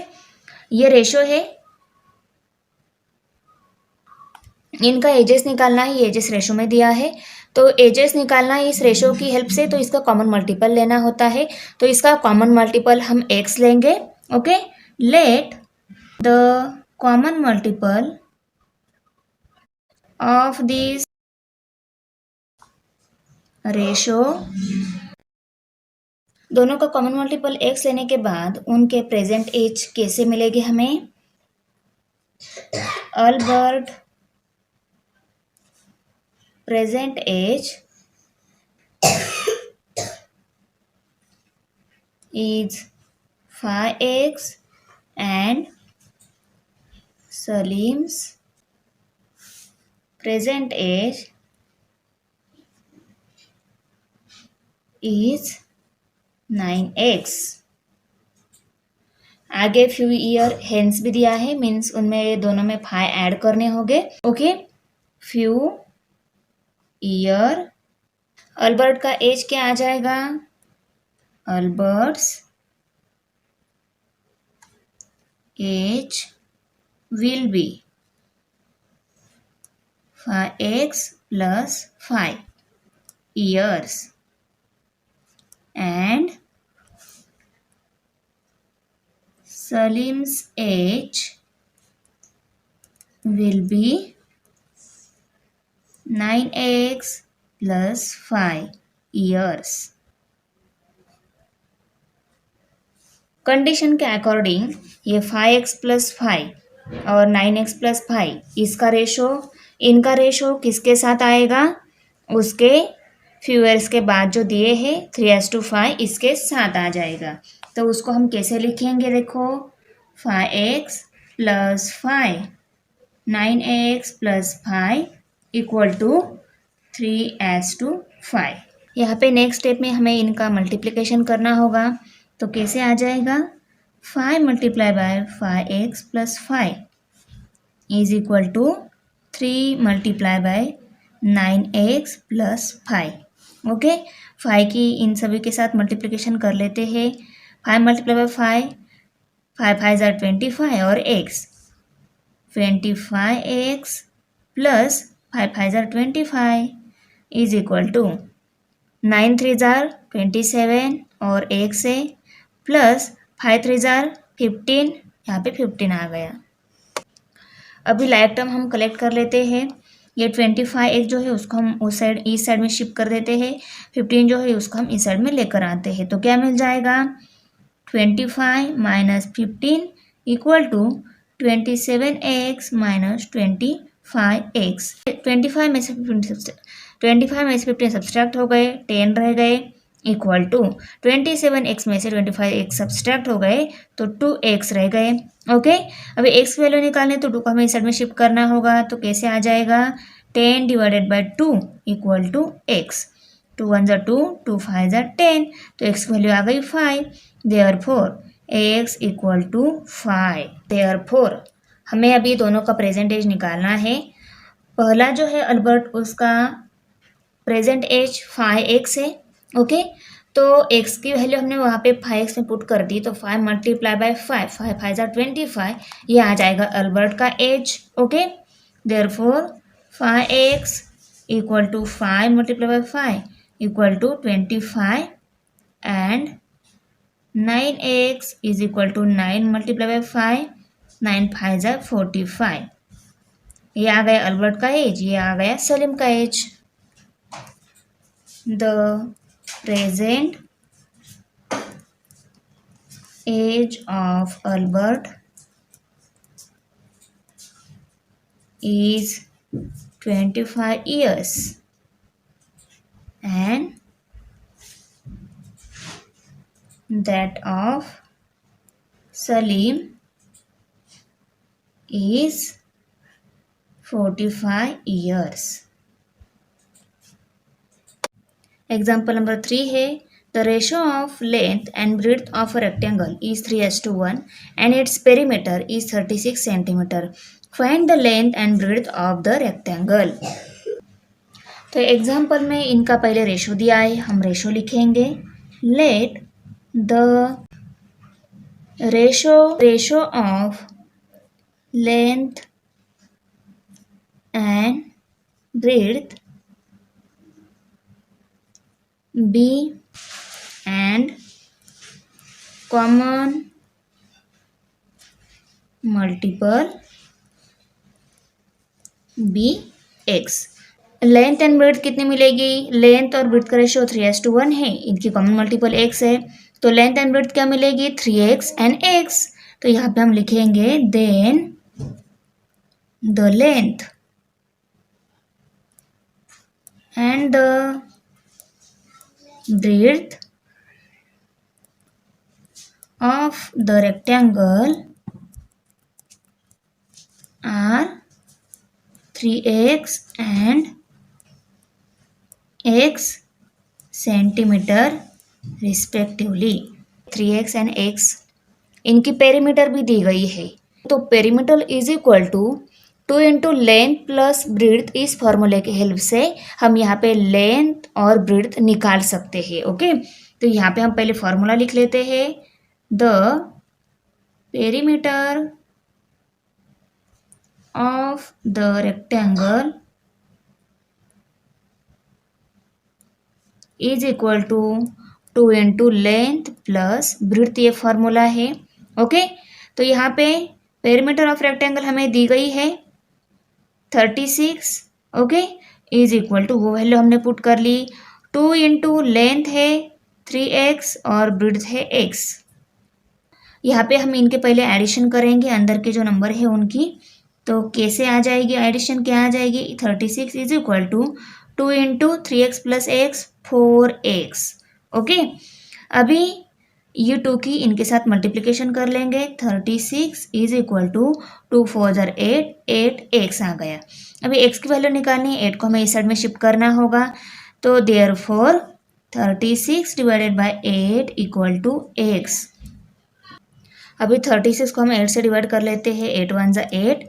ये रेशो है, इनका एजेस निकालना है, ये एजेस रेशो में दिया है, तो एजेस निकालना है इस रेशो की हेल्प से, तो इसका कॉमन मल्टीपल लेना होता है। तो इसका कॉमन मल्टीपल हम x लेंगे। Okay, late the common multiple of this ratio, दोनों का कॉमन मल्टीपल x लेने के बाद उनके प्रेजेंट एज कैसे मिलेगी हमें, Albert present age is 5x and Salim's present age is 9x। आगे फ्यू ईयर हेंस भी दिया है, मीन्स उनमें दोनों में 5 ऐड करने होंगे। ओके, फ्यू ईयर, अल्बर्ट का एज क्या आ जाएगा, Albert's age will be 5x plus 5 years and Salim's age will be 9x plus 5 years। Condition के अकॉर्डिंग ये 5x plus 5 और 9x plus 5 इसका रेशो इनका रेशो किसके साथ आएगा, उसके फ्यूअर्स के बाद जो दिए हैं 3:5 इसके साथ आ जाएगा। तो उसको हम कैसे लिखेंगे, देखो 5x + 5 9x + 5 = 3:5। यहाँ पे नेक्स्ट स्टेप में हमें इनका मल्टीप्लिकेशन करना होगा। तो कैसे आ जाएगा, 5 × 5x + 5 = 3 × 9x + 5। ओके, 5 की इन सभी के साथ मल्टीप्लिकेशन कर लेते हैं। 5 × 5 5 5 = 25 और x 25x + 5 5 = 25 = 9 3 = 27 और x है प्लस 5 3 = 15, यहाँ पे 15 आ गया। अभी लाइक टर्म हम कलेक्ट कर लेते हैं। ये 25x जो है उसको हम उस साइड इस साइड में शिफ्ट कर देते हैं, 15 जो है उसको हम इस साइड में लेकर आते हैं। तो क्या मिल जाएगा, 25 - 15 = 27x - 25x। 25 में से 15 सब्सट्रैक्ट हो गए, 10 रह गए इक्वल टू 27x में से 25x सब्सट्रैक्ट हो गए तो 2x रह गए। ओके, अभी x की वैल्यू निकालने तो 2 को हमें इस साइड में शिफ्ट करना होगा। तो कैसे आ जाएगा, 10 / 2 = x। 2 1 = 2, 2 5 = 10, तो x की वैल्यू आ गई 5। Therefore ax = 5। देयरफॉर हमें अभी दोनों का प्रेजेंट एज निकालना है। पहला जो है अल्बर्ट, उसका प्रेजेंट एज 5x है। ओके, तो x की वैल्यू हमने वहाँ पे 5x में पुट कर दी, तो 5 × 5 5 5 = 25, ये आ जाएगा अल्बर्ट का as. Okay, therefore 5x = 5 × 5 = 25 and 9x = 9 × 5 9 5 = 45। ये आ गया अल्बर्ट का एज, ये आ गया सलीम का as. The present age of Albert is 25 years and that of Salim is 45 years. Example number 3 है, the ratio of length and breadth of a rectangle is 3:1 and its perimeter is 36 cm. Find the length and breadth of the rectangle. तो example में इनका पहले ratio दिया है, हम ratio लिखेंगे। Let the ratio of length and breadth B and common multiple BX। Length and breadth कितनी मिलेगी, लेंथ और ब्रेड्थ का रेशियो 3:1 है, इनकी कॉमन मल्टीपल x है, तो लेंथ एंड ब्रेड्थ क्या मिलेगी, 3x एंड x। तो यहाँ पे हम लिखेंगे then the length and the breadth of the rectangle are 3x and x centimeter respectively। 3x and x इनकी पेरीमीटर भी दी गई है, तो perimeter is equal to 2 × length plus breadth. इस फॉर्मूले के हेल्प से हम यहाँ पे लेंथ और ब्रीड्थ निकाल सकते हैं। ओके, तो यहाँ पे हम पहले फॉर्मूला लिख लेते हैं। The perimeter of the rectangle is equal to 2 × length plus breadth, ये फॉर्मूला है। ओके, तो यहाँ पे पेरीमीटर ऑफ रेक्टेंगल हमें दी गई है 36। ओके, इज इक्वल टू वो वैल्यू हमने पुट कर ली, 2 × लेंथ है 3x और ब्रीड्थ है x। यहाँ पे हम इनके पहले एडिशन करेंगे अंदर के जो नंबर है उनकी। तो कैसे आ जाएगी एडिशन, क्या आ जाएगी, 36 is equal to 2 into 3x plus x 4x। Okay, अभी ये 2 की इनके साथ मल्टीप्लिकेशन कर लेंगे। 36 इज इक्वल टू 2 4 जार 8, 8x आ गया। अभी x की वैल्यू निकालनी है, 8 को हमें इस साइड में शिफ्ट करना होगा। तो therefore 36 divided by 8 equal to x। अभी 36 को हम 8 से डिवाइड कर लेते हैं। 8 1 ज़ा 8,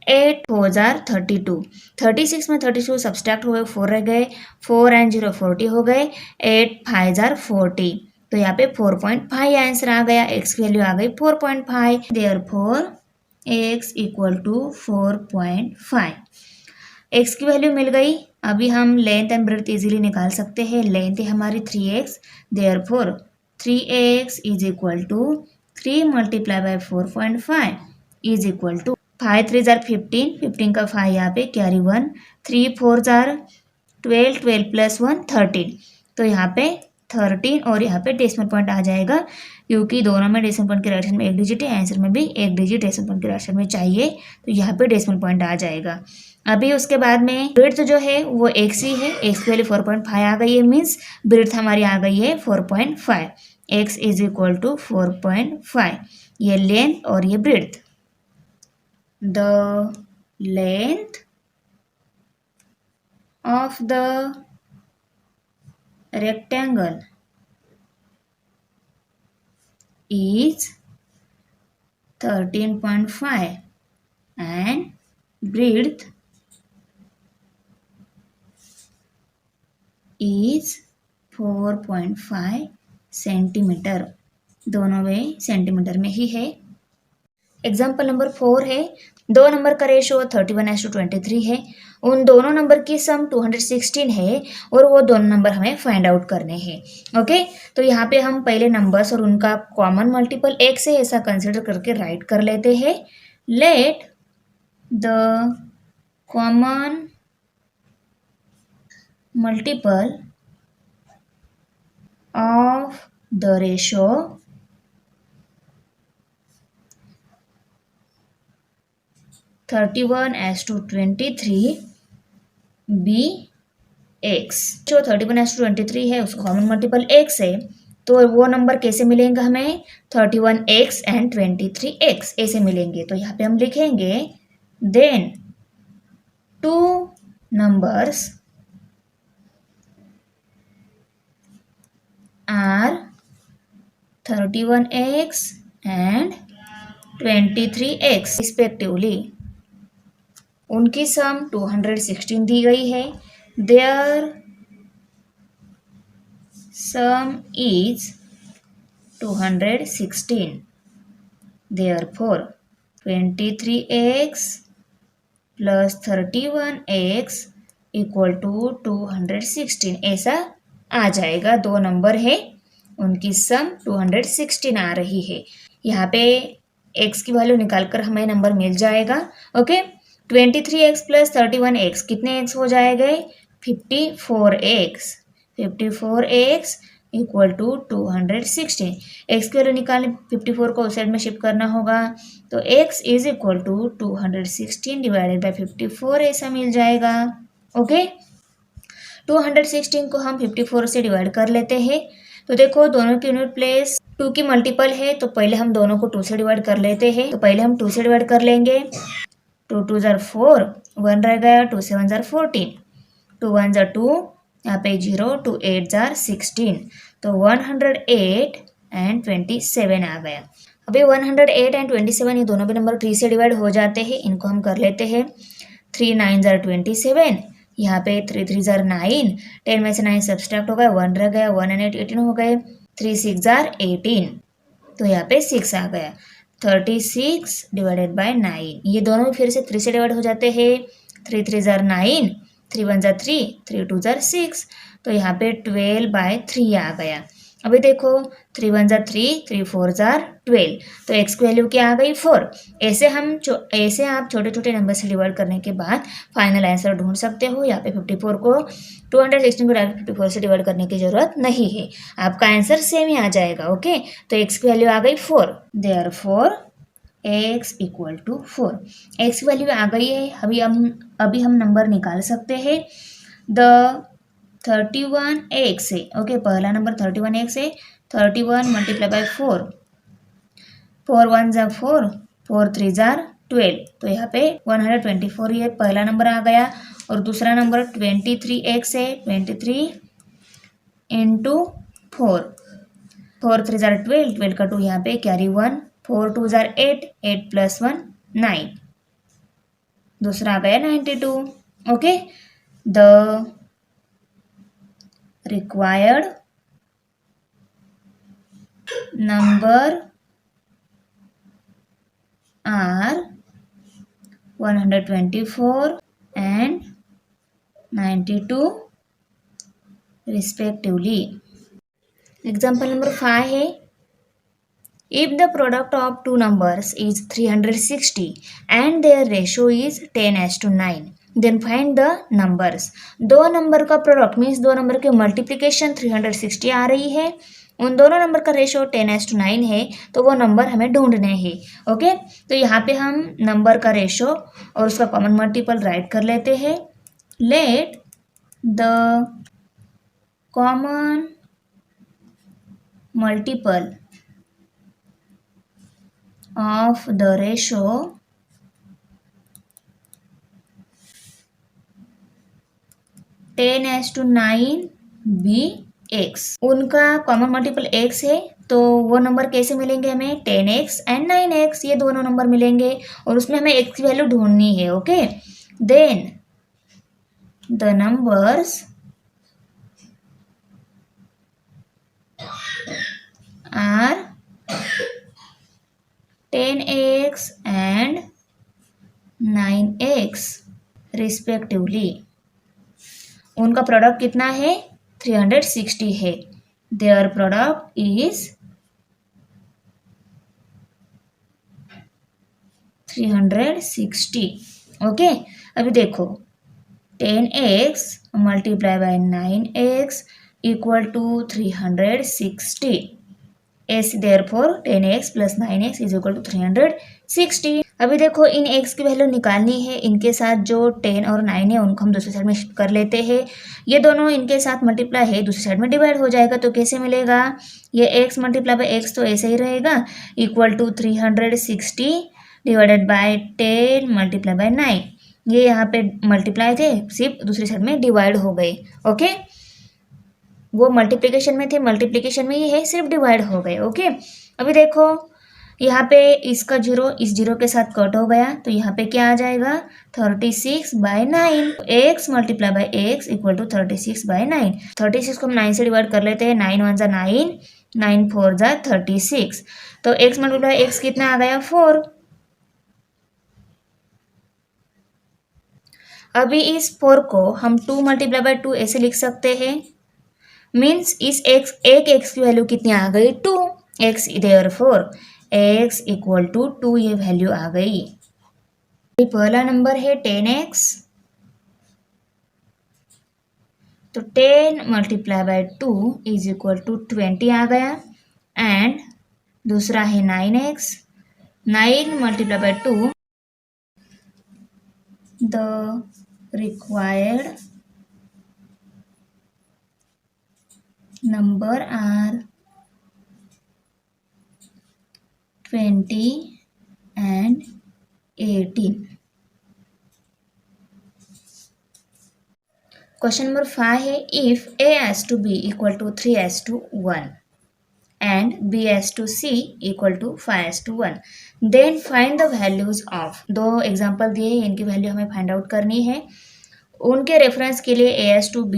8 4 जार 32। 36 में 32 सब्सट्रैक्ट हुए, 4 रह गए, 4 एंड 0 40 हो गए, 8 5 जार 40। तो यहाँ पे 4.5 आंसर आ गया, x की वैल्यू आ गई 4.5। Therefore x equal to 4.5। x की वैल्यू मिल गई। अभी हम लेंथ एंड ब्रेड्थ इजीली निकाल सकते हैं। लेंथ है हमारी 3x, therefore 3x is equal to 3 multiply by 4.5 is equal to 5 3 जार 15, 15 का 5 यहाँ पे कैरी 1, 3 4 जार 12, 12 प्लस 1 13। तो यहाँ पे 13 और यहाँ पे डेसिमल पॉइंट आ जाएगा, क्योंकि दोनों में डेसिमल पॉइंट के राइट साइड में एक डिजिट है, आंसर में भी एक डिजिट डेसिमल पॉइंट के राइट साइड में चाहिए, तो यहाँ पे डेसिमल पॉइंट आ जाएगा। अभी उसके बाद में ब्रेड्थ जो है वो x ही है, x की वैल्यू 4.5 आ गई है, मीन्स ब्रेड्थ हमारी आ गई है 4.5। x इज इक्वल टू 4.5, ये लेंथ और ये breadth. The length of the rectangle is 13.5 and breadth is 4.5 centimetre. दोनों वे सेंटीमीटर में ही है। एग्जाम्पल नंबर 4 है, दो नंबर का रेशो 31:23 है। उन दोनों नंबर की सम 216 है और वो दोनों नंबर हमें फाइंड आउट करने हैं। ओके, तो यहाँ पे हम पहले नंबर्स और उनका कॉमन मल्टीपल एक से ऐसा कंसिडर करके राइट कर लेते हैं। Let the common multiple of the ratio 31:23 be x. जो 31:23 है उसका कॉमन मल्टीपल एक्स है, तो वो नंबर कैसे मिलेंगे हमें, 31x एंड 23x ऐसे मिलेंगे। तो यहाँ पे हम लिखेंगे then two numbers are 31x and 23x respectively. उनकी सम 216 दी गई है। Their sum is 216, therefore 23x plus 31x equal to 216 ऐसा आ जाएगा। दो नंबर है, उनकी सम 216 आ रही है। यहाँ पे x की वैल्यू निकालकर हमें नंबर मिल जाएगा। ओके, 23x प्लस 31x कितने x हो जाएंगे, 54x। 54x equal to 216। x की वैल्यू निकालने 54 को उस साइड में शिफ्ट करना होगा, तो x is equal to 216 divided by 54 ऐसा मिल जाएगा। ओके, 216 को हम 54 से डिवाइड कर लेते हैं। तो देखो दोनों की यूनिट प्लेस 2 की मल्टीपल है, तो पहले हम दोनों को 2 से डिवाइड कर लेते हैं। तो पहले हम 2 से डिवाइड कर लेंगे। 2 2 जार 4, 1 रह गया, 2 7 जार 14, 2 1 जार 2, यहाँ पे 0, 2 8 जार 16, तो 108 एंड 27 आ गया। अभी 108 एंड 27 ये दोनों भी नंबर 3 से डिवाइड हो जाते हैं, इनको हम कर लेते हैं। 3 9 जार 27, यहाँ पे 3 3 जार 9, 10 में से 9 सब्सट्रैक्ट हो गया, 1 रह गया, 1 एंड 8 18 हो गए, 3 6 जार 18, तो यहाँ पे 6 आ गया। 36 डिवाइडेड बाय 9, ये दोनों फिर से 3 से डिवाइड हो जाते हैं। 3 3 जार 9, 3 1 जार 3, 3 2 जार 6, तो यहाँ पे 12/3 आ गया। अभी देखो 3 1 जार 3, 3 4 जार 12, तो x की वैल्यू क्या आ गई 4। ऐसे आप छोटे छोटे नंबर से डिवाइड करने के बाद फाइनल आंसर ढूंढ सकते हो। यहाँ पे 54 को 216 को डायरेक्ट 54 से डिवाइड करने की जरूरत नहीं है, आपका आंसर सेम ही आ जाएगा। ओके, तो x की वैल्यू आ गई 4। Therefore x equal to 4। x की वैल्यू आ गई है। अभी हम नंबर निकाल सकते हैं। द 31x है, ओके, पहला नंबर 31x है। 31 मल्टीप्लाई बाय 4, 4 1 ज़ा 4, 4 3 ज़ा 12, तो यहाँ पे 124 ये पहला नंबर आ गया। और दूसरा नंबर 23x है। 23 इंटू 4, 4 3 ज़ा 12, 12 का 2 यहाँ पे कैरी 1, 4 2 ज़ा 8, 8 प्लस 1 9, दूसरा आ गया 92। Okay, the required number are 124 and 92 respectively. Example number 5 है, if the product of two numbers is 360 and their ratio is 10:9, then find the numbers. दो नंबर का प्रोडक्ट मीन्स दो नंबर के मल्टीप्लिकेशन 360 आ रही है, उन दोनों नंबर का रेशो 10:9 है, तो वो नंबर हमें ढूंढने हैं। ओके, तो यहाँ पे हम नंबर का रेशो और उसका कॉमन मल्टीपल राइट कर लेते हैं। Let the common multiple of the ratio ten is to 9 be x. उनका कॉमन मल्टीपल एक्स है, तो वो नंबर कैसे मिलेंगे हमें? 10x एंड 9x, ये दोनों नंबर मिलेंगे और उसमें हमें x की वैल्यू ढूंढनी है। Okay, then the numbers are 10x and 9x respectively. उनका प्रोडक्ट कितना है? 360 है। Their product is 360। ओके, अभी देखो 10x multiply by 9x equal to 360। As therefore 10x plus 9x is equal to 360। अभी देखो इन x की वैल्यू निकालनी है। इनके साथ जो 10 और 9 है उनको हम दूसरी साइड में शिफ्ट कर लेते हैं। ये दोनों इनके साथ मल्टीप्लाई है, दूसरी साइड में डिवाइड हो जाएगा, तो कैसे मिलेगा? ये x मल्टीप्लाई बाय x तो ऐसे ही रहेगा, equal to 360 divided by 10 multiply by 9। ये यहाँ पे मल्टीप्लाई थे, सिर्फ दूसरी साइड में डिवाइड हो गए। ओके, वो मल्टीप्लिकेशन में थे, मल्टीप्लिकेशन में ये है सिर्फ डिवाइड हो गए। ओके, अभी देखो यहाँ पे इसका जीरो इस जीरो के साथ कट हो गया, तो यहाँ पे क्या आ जाएगा? 36 by 9। x multiply by x equal to 36 by 9। 36 को हम 9 से डिवाइड कर लेते हैं। 9 1 ज़ा 9, 9 4 ज़ा 36, तो x मल्टीप्लाई x कितना आ गया? 4। अभी इस 4 को हम 2 मल्टीप्लाई बाय 2 ऐसे लिख सकते हैं, मीन्स इस एक x की वैल्यू कितनी आ गई? 2 x, therefore x equal to 2 ये वैल्यू आ गई। पहला नंबर है 10x, तो 10 multiply by 2 is equal to 20 आ गया। एंड दूसरा है 9x, 9 multiply by 2, the required number are 20 and 18। Question number 5 है, if a/b equal to 3:1 and b/c equal to 5:1, then find the values of. दो example दिए हैं, इनकी वैल्यू हमें फाइंड आउट करनी है। उनके रेफरेंस के लिए a/b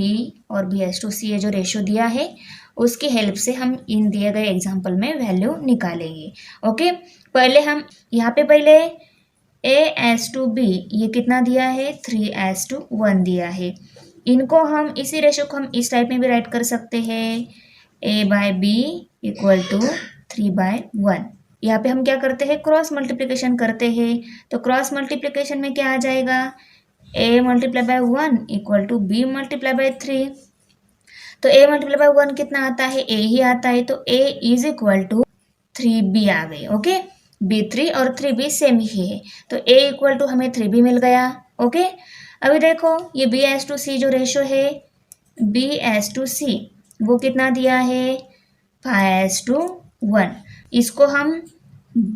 और b/c ये जो रेशो दिया है उसकी हेल्प से हम इन दिए गए एग्जाम्पल में वैल्यू निकालेंगे। ओके, पहले हम यहाँ पे पहले a/b ये कितना दिया है? 3:1 दिया है। इनको हम इसी रेशो को हम इस टाइप में भी राइट कर सकते हैं, a/b इक्वल टू 3/1। यहाँ पे हम क्या करते हैं? क्रॉस मल्टीप्लिकेशन करते हैं, तो क्रॉस मल्टीप्लिकेशन में क्या आ जाएगा? a multiply by 1 equal to b multiply by 3। तो a मल्टीप्लाई बाय 1 कितना आता है? a ही आता है, तो a is equal to 3b आ गई। ओके, B3 और 3B सेम ही है, तो A इक्वल टू हमें 3B मिल गया। ओके, अभी देखो ये B/C जो रेशो है B/C वो कितना दिया है 5:1। इसको हम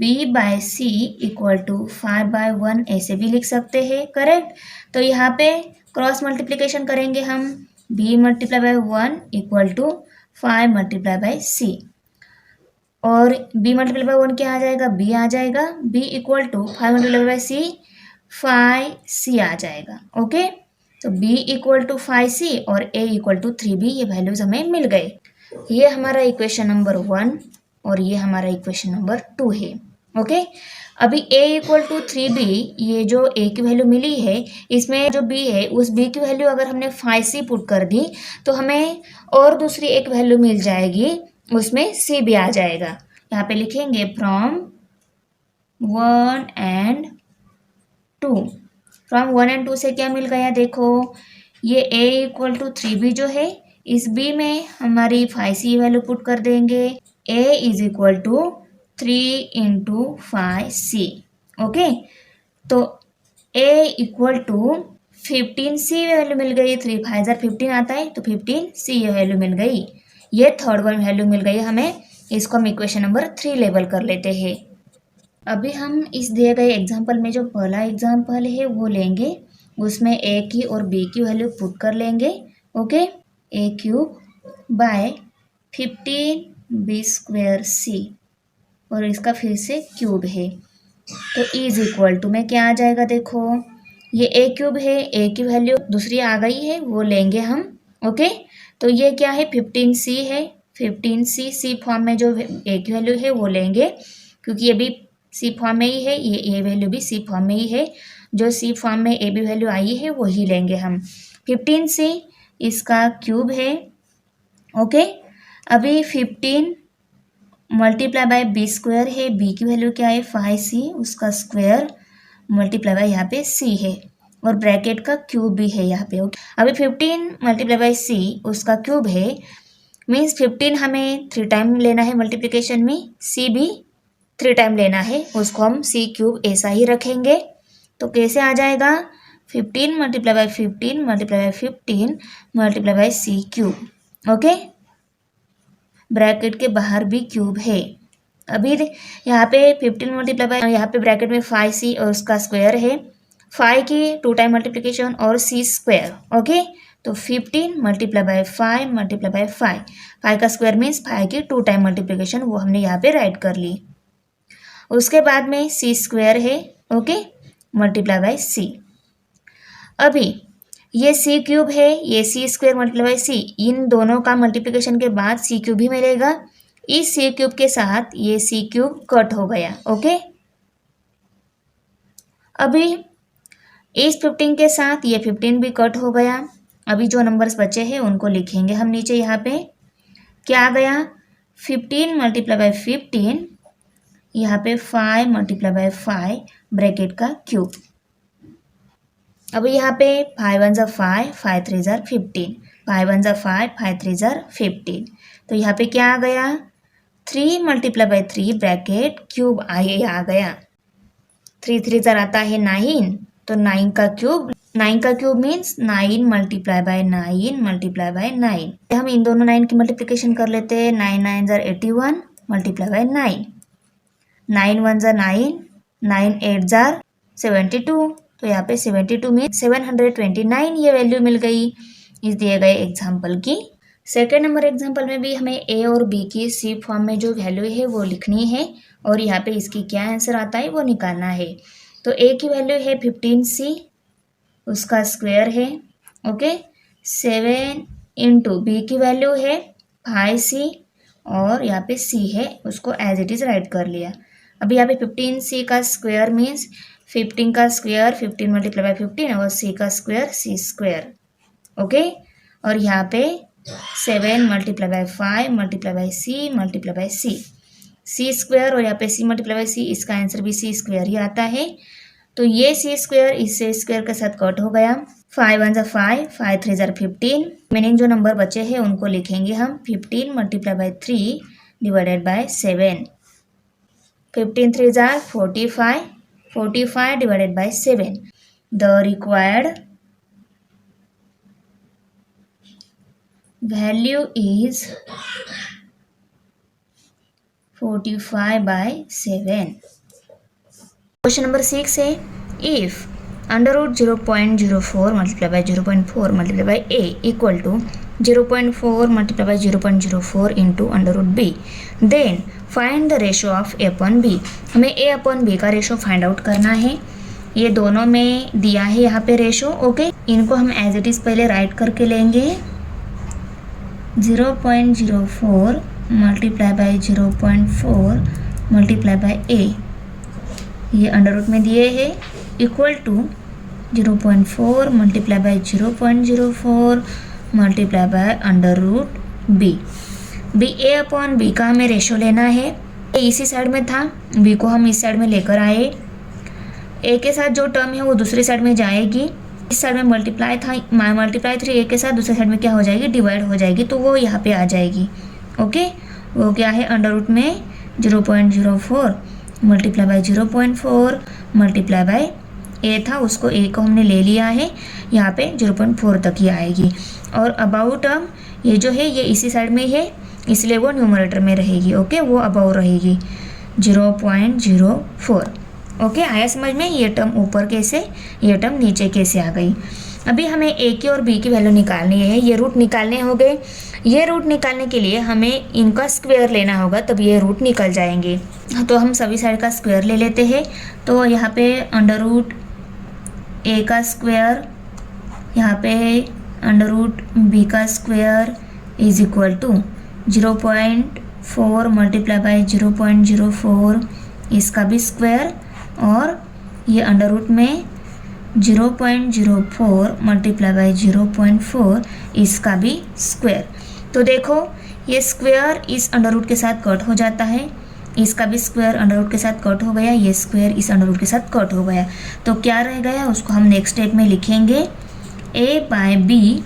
B/C इक्वल टू 5/1 ऐसे भी लिख सकते हैं, करेक्ट। तो यहाँ पे क्रॉस मल्टीप्लिकेशन करेंगे हम, B multiply by 1 equal to 5 multiply by C, और B मल्टीप्लाई बाय 1 क्या आ जाएगा, B आ जाएगा। B equal to 5 multiply by C 5C आ जाएगा। ओके, तो B इक्वल टू 5C और A इक्वल टू 3B, ये वैल्यूज हमें मिल गए। ये हमारा इक्वेशन नंबर 1 और ये हमारा इक्वेशन नंबर 2 है। ओके, अभी A इक्वल टू 3B, ये जो A की वैल्यू मिली है, इसमें जो B है उस B की वैल्यू अगर हमने 5C पुट कर दी तो हमें और दूसरी एक वैल्यू मिल जाएगी, उसमें C भी आ जाएगा। यहाँ पे लिखेंगे फ्रॉम 1 एंड 2। फ्रॉम 1 एंड 2 से क्या मिल गया, देखो ये A इक्वल टू 3B जो है, इस B में हमारी 5C वैल्यू पुट कर देंगे। A is equal to 3 into 5C। Okay, तो A equal to 15C value मिल गई, 3 5 जार 15 आता है, तो 15C ये वैल्यू मिल गई। ये थर्ड वन वैल्यू मिल गई हमें, इसको हम इक्वेशन नंबर 3 लेबल कर लेते हैं। अभी हम इस दिए गए एग्जाम्पल में जो पहला एग्जाम्पल है वो लेंगे, उसमें A की और B की वैल्यू पुट कर लेंगे। Okay, A³ bye 15B² C, और इसका फिर से क्यूब है, तो इज इक्वल टू में क्या आ जाएगा, देखो ये A³ है, A की वैल्यू दूसरी आ गई है वो लेंगे हम। ओके, तो ये क्या है 15C है, 15C C फॉर्म में जो A की वैल्यू है वो लेंगे, क्योंकि ये भी C फॉर्म में ही है, ये A वैल्यू भी C फॉर्म में ही है, जो C फॉर्म में A भी वैल्यू आई है वही लेंगे हम। 15C इसका क्यूब है। ओके, अभी 15 मल्टीप्लाई बाय B² है, B की वैल्यू क्या है 5C, उसका स्क्वायर मल्टीप्लाई बाय यहाँ पे C है, और ब्रैकेट का क्यूब भी है यहाँ पे। अभी 15 मल्टीप्लाई बाय C उसका क्यूब है, मीन्स 15 हमें 3 टाइम लेना है मल्टीप्लिकेशन में, C भी 3 टाइम लेना है, उसको हम C³ ऐसा ही रखेंगे। तो कैसे आ जाएगा 15 multiply by 15 multiply by 15 multiply by C³। Okay, bracket के बाहर भी क्यूब है। अभी यहाँ पे 15 मल्टीप्लाई बाय, यहाँ पे ब्रैकेट में 5C और उसका स्क्वायर है, 5 की 2 टाइम मल्टीप्लिकेशन और C²। ओके, तो 15 मल्टीप्लाई बाय 5 मल्टीप्लाई बाय 5 का स्क्वायर मीन्स 5 की 2 टाइम मल्टीप्लिकेशन, वो हमने यहाँ पे राइट कर ली। उसके बाद में C² है, ओके, मल्टीप्लाई बाय C। अभी ये C³ है, ये C² मल्टीप्लाई बाय C, इन दोनों का मल्टीप्लिकेशन के बाद C³ ही मिलेगा। इस C³ के साथ ये C³ कट हो गया। ओके, अभी इस 15 के साथ ये 15 भी कट हो गया। अभी जो नंबर्स बचे हैं उनको लिखेंगे हम नीचे। यहाँ पे क्या आ गया 15 मल्टीप्लाई बाय 15, यहाँ पे 5 मल्टीप्लाई बाय 5 ब्रैकेट का क्यूब। अब यहाँ पे 5 1 जार 5, 5 3 जार 15, 5 1 जार 5, 5 3 जार 15, तो यहाँ पे क्या आ गया 3 मल्टीप्लाई बाय 3 ब्रैकेट क्यूब आ गया। 3 3 जार आता है 9, तो 9 का cube means 9 multiply by 9 multiply by 9। हम इन दोनों 9 की मल्टीप्लिकेशन कर लेते हैं। 9 9 jar 81 multiply by 9, 9 1 jar 9, 9 8 jar 72, तो यहाँ पे 72 में 729 ये वैल्यू मिल गई इस दिए गए एग्जाम्पल की। सेकेंड नंबर एग्जाम्पल में भी हमें A और B की C फॉर्म में जो वैल्यू है वो लिखनी है, और यहाँ पे इसकी क्या आंसर आता है वो निकालना है। तो A की वैल्यू है 15C, उसका स्क्वायर है, ओके, 7 इंटू B की वैल्यू है 5C, और यहाँ पे C है, उसको एज इट इज़ राइट कर लिया। अभी यहाँ पे 15C का स्क्वायर मीन्स 15 का स्क्वायर 15 मल्टीप्लाई बाय 15, और C का स्क्वायर C²। ओके, और यहाँ पे 7 multiply by 5 multiply by C multiply by C² और यहाँ पे C मल्टीप्लाई बाय C, इसका आंसर भी C² ही आता है। तो ये C² इससे स्क्वायर के साथ कट हो गया। 5 1 जार 5, 5 3 जार 15, मीनिंग जो नंबर बचे हैं उनको लिखेंगे हम 15 multiply by 3 divided by 7। 15 3 jar 45, 45 divided by 7. The required value is 45 by 7. Question number 6 है, if under root 0.04 multiplied by 0.4 multiplied by a equal to 0.4 multiplied by 0.04 into under root b, then find the ratio of a upon b. हमें a upon b का ratio find out करना है. ये दोनों में दिया है यहाँ पे रेशो. ओके, इनको हम एज इट इज़ पहले राइट करके लेंगे. 0.04 multiply by 0.4 multiply by a, ये अंडर रूट में दिए है, equal to 0.4 multiply by 0.04 multiply by under root b. B A upon B का हमें रेशो लेना है. ए इसी साइड में था, बी को हम इस साइड में लेकर आए. ए के साथ जो टर्म है वो दूसरी साइड में जाएगी. इस साइड में मल्टीप्लाई था, मल्टीप्लाई 3 ए के साथ दूसरी साइड में क्या हो जाएगी, डिवाइड हो जाएगी, तो वो यहाँ पे आ जाएगी. ओके, वो क्या है, अंडर रूट में 0.04 मल्टीप्लाई बाय 0.4 मल्टीप्लाई बाय ए था, उसको ए को हमने ले लिया है, यहाँ पे 0.4 तक ही आएगी. और अबाउट टर्म ये जो है ये इसी साइड में है, इसलिए वो न्यूमरेटर में रहेगी. ओके, वो अबाउ रहेगी 0.04. ओके, आया समझ में. ये टर्म ऊपर कैसे, ये टर्म नीचे कैसे आ गई. अभी हमें ए की और बी की वैल्यू निकालनी है. ये रूट निकालने हो गए. ये रूट निकालने के लिए हमें इनका स्क्वायर लेना होगा, तब ये रूट निकल जाएंगे. तो हम सभी साइड का स्क्वायर ले लेते हैं. तो यहाँ पे अंडर रूट ए का स्क्वायर, यहाँ पे अंडर रूट बी का square is equal to 0.4 multiply by 0.04 इसका भी स्क्वायर, और ये अंडर रूट में 0.04 मल्टीप्लाई बाई 0.4 इसका भी स्क्वायर. तो देखो ये स्क्वायर इस अंडर रूट के साथ कट हो जाता है, इसका भी स्क्वायर अंडर रूट के साथ कट हो गया, ये स्क्वायर इस अंडर रूट के साथ कट हो गया. तो क्या रह गया, उसको हम नेक्स्ट स्टेप में लिखेंगे a by B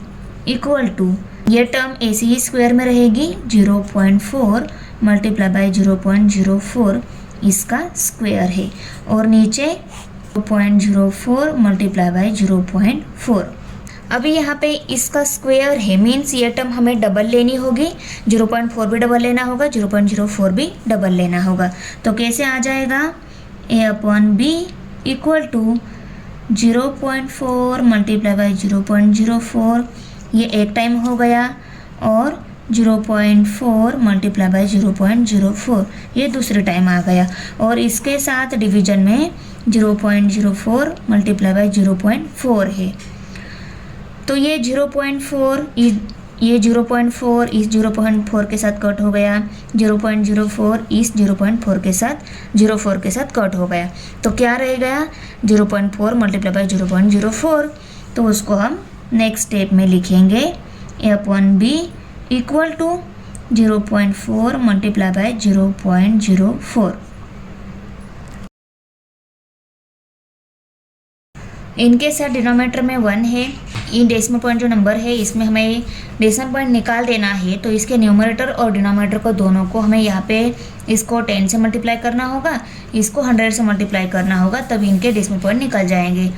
equal to, ये टर्म ए सी ही स्क्वायर में रहेगी, 0.4 मल्टीप्लाई बाई 0.04 इसका स्क्वायर है, और नीचे 0.04 मल्टीप्लाई बाई 0.4. अभी यहाँ पे इसका स्क्वायर है, मीन्स ये टर्म हमें डबल लेनी होगी. 0.4 भी डबल लेना होगा, 0.04 भी डबल लेना होगा. तो कैसे आ जाएगा, a upon B equal to 0.4 multiply by 0.04, ये एक टाइम हो गया, और 0.4 मल्टीप्लाई बाई 0.04 ये दूसरे टाइम आ गया, और इसके साथ डिवीजन में 0.04 मल्टीप्लाई बाई 0.4 है. तो ये 0.4 ये 0.4 इस 0.4 के साथ कट हो गया, 0.04 इस 0.4 के साथ 0.4 के साथ कट हो गया. तो क्या रह गया, 0.4 मल्टीप्लाई बाई 0.04. तो उसको हम नेक्स्ट स्टेप में लिखेंगे a upon B equal to 0.4 multiply by 0.04. इनके साथ डिनोमिनेटर में 1 है. इन डेसिमल पॉइंट जो नंबर है इसमें हमें डेसिमल पॉइंट निकाल देना है. तो इसके न्यूमरेटर और डिनोमिनेटर को दोनों को हमें यहाँ पे इसको 10 से मल्टीप्लाई करना होगा, इसको 100 से मल्टीप्लाई करना होगा, तब इनके डेसिमल पॉइंट निकल जाएंगे.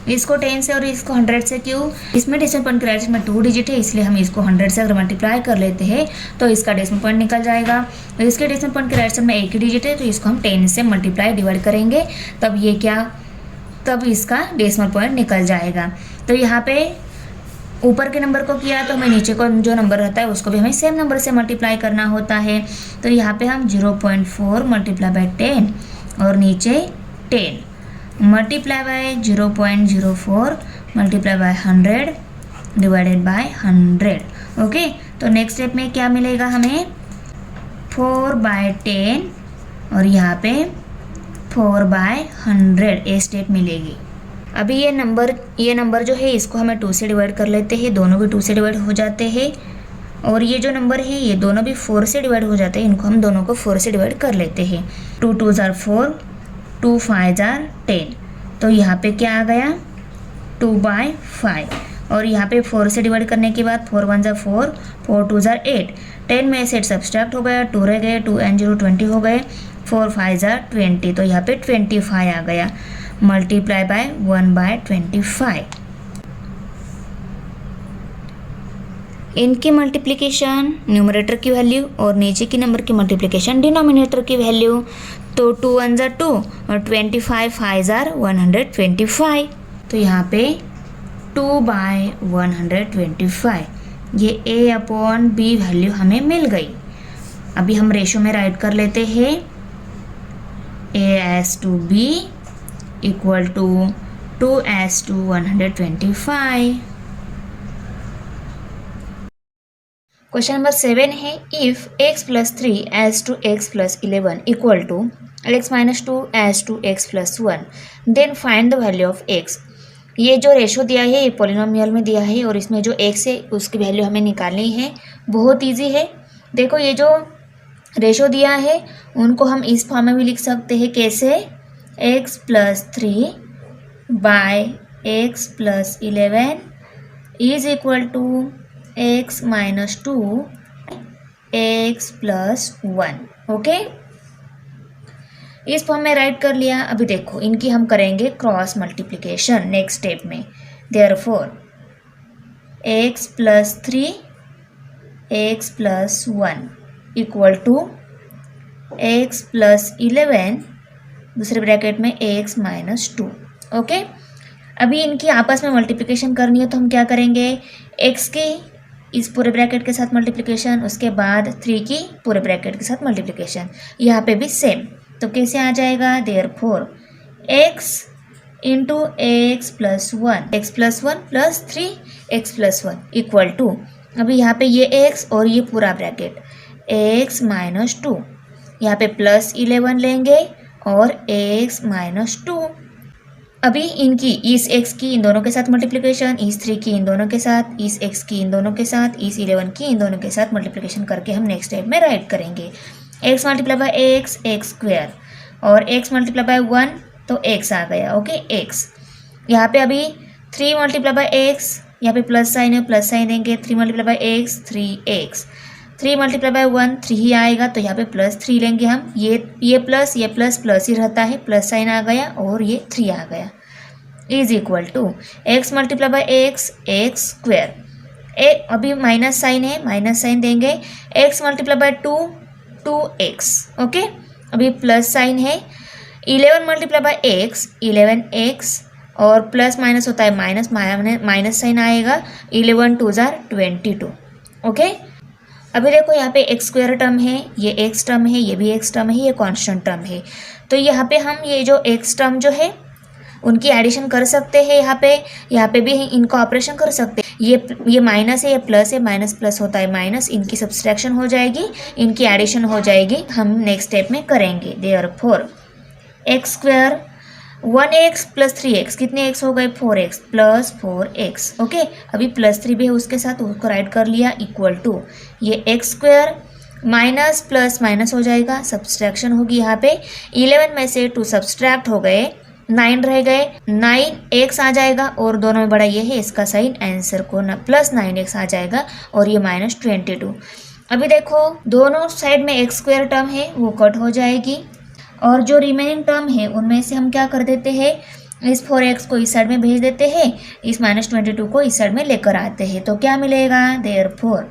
इसको 10 से और इसको 100 से क्यों, इसमें डेसिमल पॉइंट की राइट में 2 डिजिट है, इसलिए हम इसको 100 से अगर मल्टीप्लाई कर लेते हैं तो इसका डेसिमल पॉइंट निकल जाएगा. तो इसके डेसिमल पॉइंट की राइट साइड में एक ही डिजिट है, तो इसको हम 10 से मल्टीप्लाई डिवाइड करेंगे, तब ये क्या, तब इसका डेसिमल पॉइंट निकल जाएगा. तो यहाँ पे ऊपर के नंबर को किया तो हमें नीचे को जो नंबर रहता है उसको भी हमें सेम नंबर से मल्टीप्लाई करना होता है. तो यहाँ पे हम 0.4 मल्टीप्लाई बाई 10 और नीचे 10 multiply by 0.04 multiply by 100 divided by 100. Okay, तो नेक्स्ट स्टेप में क्या मिलेगा हमें, 4/10 और यहाँ पे 4/100 ए स्टेप मिलेगी. अभी ये नंबर जो है इसको हमें 2 से डिवाइड कर लेते हैं, दोनों भी 2 से डिवाइड हो जाते हैं. और ये जो नंबर है ये दोनों भी 4 से डिवाइड हो जाते हैं, इनको हम दोनों को 4 से डिवाइड कर लेते हैं. 2 2s are 4, 2 5s are 10. तो यहाँ पे क्या आ गया, 2/5. और यहाँ पे 4 से डिवाइड करने के बाद 4 1s are 4, 4 2s are 8. 10 में से 8 सब्सट्रैक्ट हो गया, 2 रह गए, 2 and 0 20 हो गए. 4 5 ज़ा 20, तो यहाँ पे 25 आ गया, मल्टीप्लाई बाय 1/25। इनकी मल्टीप्लिकेशन न्यूमरेटर की वैल्यू और नीचे की नंबर की मल्टीप्लिकेशन डिनोमिनेटर की वैल्यू, तो 2 1 ज़ा 2 और 25 5 ज़ा 125, तो यहाँ पे 2/125 ये A/B वैल्यू हमें मिल गई। अभी हम रेशो में राइट कर लेते हैं, A/B equal to 2/125। Question number 7 है, if x + 3 x + 11 equal to x - 2 x + 1, then find the value of x। ये जो रेशो दिया है ये पॉलिनोमियल में दिया है और इसमें जो x है उसकी वैल्यू हमें निकालनी है। बहुत इजी है। देखो ये जो रेशो दिया है उनको हम इस फॉर्म में भी लिख सकते हैं, कैसे, x + 3 by x + 11 is equal to x - 2 x + 1। Okay, इस फॉर्म में राइट कर लिया। अभी देखो इनकी हम करेंगे क्रॉस मल्टीप्लिकेशन नेक्स्ट स्टेप में। Therefore x + 3 x + 1 equal to x + 11 दूसरे ब्रैकेट में x - 2। ओके, अभी इनकी आपस में मल्टीप्लिकेशन करनी है तो हम क्या करेंगे, x की इस पूरे ब्रैकेट के साथ मल्टीप्लिकेशन, उसके बाद 3 की पूरे ब्रैकेट के साथ मल्टीप्लिकेशन, यहाँ पे भी सेम। तो कैसे आ जाएगा, therefore x into x + 1 x + 1 + 3 x + 1 equal to, अभी यहाँ पे ये x और ये पूरा ब्रैकेट x - 2, यहाँ पे +11 लेंगे और x - 2। अभी इनकी इस x की इन दोनों के साथ मल्टीप्लिकेशन, इस 3 की इन दोनों के साथ, इस x की इन दोनों के साथ, इस 11 की इन दोनों के साथ मल्टीप्लिकेशन करके हम नेक्स्ट स्टेप में राइट करेंगे। x × x² और x × 1 तो x आ गया। ओके, x यहाँ पे अभी 3 × x, यहाँ पे प्लस साइन है, प्लस साइन देंगे, 3 × x 3x, 3 × 1 3 ही आएगा, तो यहाँ पे +3 लेंगे हम, ये प्लस प्लस ही रहता है, प्लस साइन आ गया और ये 3 आ गया, is equal to x × x² अभी माइनस साइन है, माइनस साइन देंगे, x × 2 2x। ओके, अभी प्लस साइन है, 11 × x 11x और प्लस माइनस होता है माइनस, माइनस साइन आएगा, 11 2 ज़ा 22। ओके, अभी देखो यहाँ पे x² टर्म है, ये x टर्म है, ये भी x टर्म है, ये कांस्टेंट टर्म है, तो यहाँ पे हम ये जो x टर्म जो है उनकी एडिशन कर सकते हैं। यहाँ पे भी इनका ऑपरेशन कर सकते हैं। ये माइनस है, ये प्लस है, माइनस प्लस होता है माइनस, इनकी सब्सट्रैक्शन हो जाएगी, इनकी एडिशन हो जाएगी, हम नेक्स्ट स्टेप में करेंगे। देयरफॉर x² 1x + 3x कितने x हो गए, 4x + 4x। ओके, अभी +3 भी है उसके साथ, उसको राइट कर लिया, इक्वल टू ये x² माइनस प्लस माइनस हो जाएगा, सब्सट्रैक्शन होगी। यहाँ पे 11 में से 2 सब्सट्रैक्ट हो गए, 9 रह गए, 9x आ जाएगा और दोनों में बड़ा ये है, इसका साइन आंसर को +9x आ जाएगा और ये -22। अभी देखो दोनों साइड में x² टर्म है वो कट हो जाएगी और जो रिमेनिंग टर्म है उनमें से हम क्या कर देते हैं, इस 4x को इस साइड में भेज देते हैं, इस -22 को इस साइड में लेकर आते हैं, तो क्या मिलेगा, देयरफॉर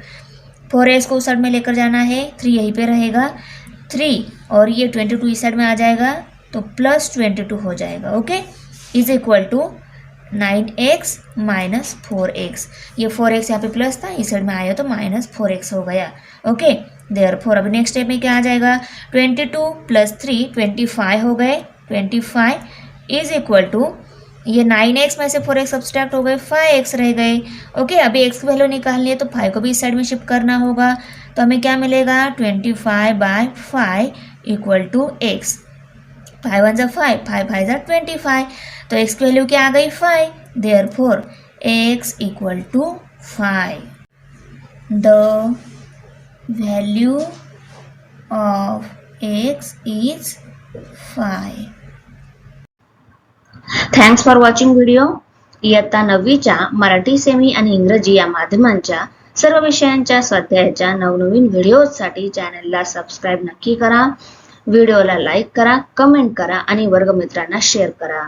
4x को उस साइड में लेकर जाना है, 3 यहीं पे रहेगा, 3 और ये 22 इस साइड में आ जाएगा, तो +22 हो जाएगा। Okay, is equal to 9x - 4x, ये 4x यहाँ पे प्लस था, इस साइड में आया तो -4x हो गया। ओके, देयरफॉर अब नेक्स्ट स्टेप में क्या आ जाएगा, 22 + 3 25 हो गए, 25 इज इक्वल टू ये 9x में से 4x सब्सट्रैक्ट हो गए, 5x रह गए। ओके, अभी x की वैल्यू निकालनी है तो 5 को भी इस साइड में शिफ्ट करना होगा, तो हमें क्या मिलेगा, 25/5 इक्वल टू x, 5 1 ज़ा 5, 5 5 ज़ा 25, तो x की वैल्यू क्या आ गई, 5। Therefore x equal to 5। The value of x is 5। Thanks for watching video. इयत्ता 9वीच्या मराठी सेमी आणि इंग्रजी या माध्यमांच्या सर्व विषयांच्या स्वाध्यायाच्या नवनवीन व्हिडिओजसाठी चॅनलला सबस्क्राईब नक्की करा व्हिडिओला लाईक करा, कमेंट करा आणि वर्गमित्रांना शेअर करा.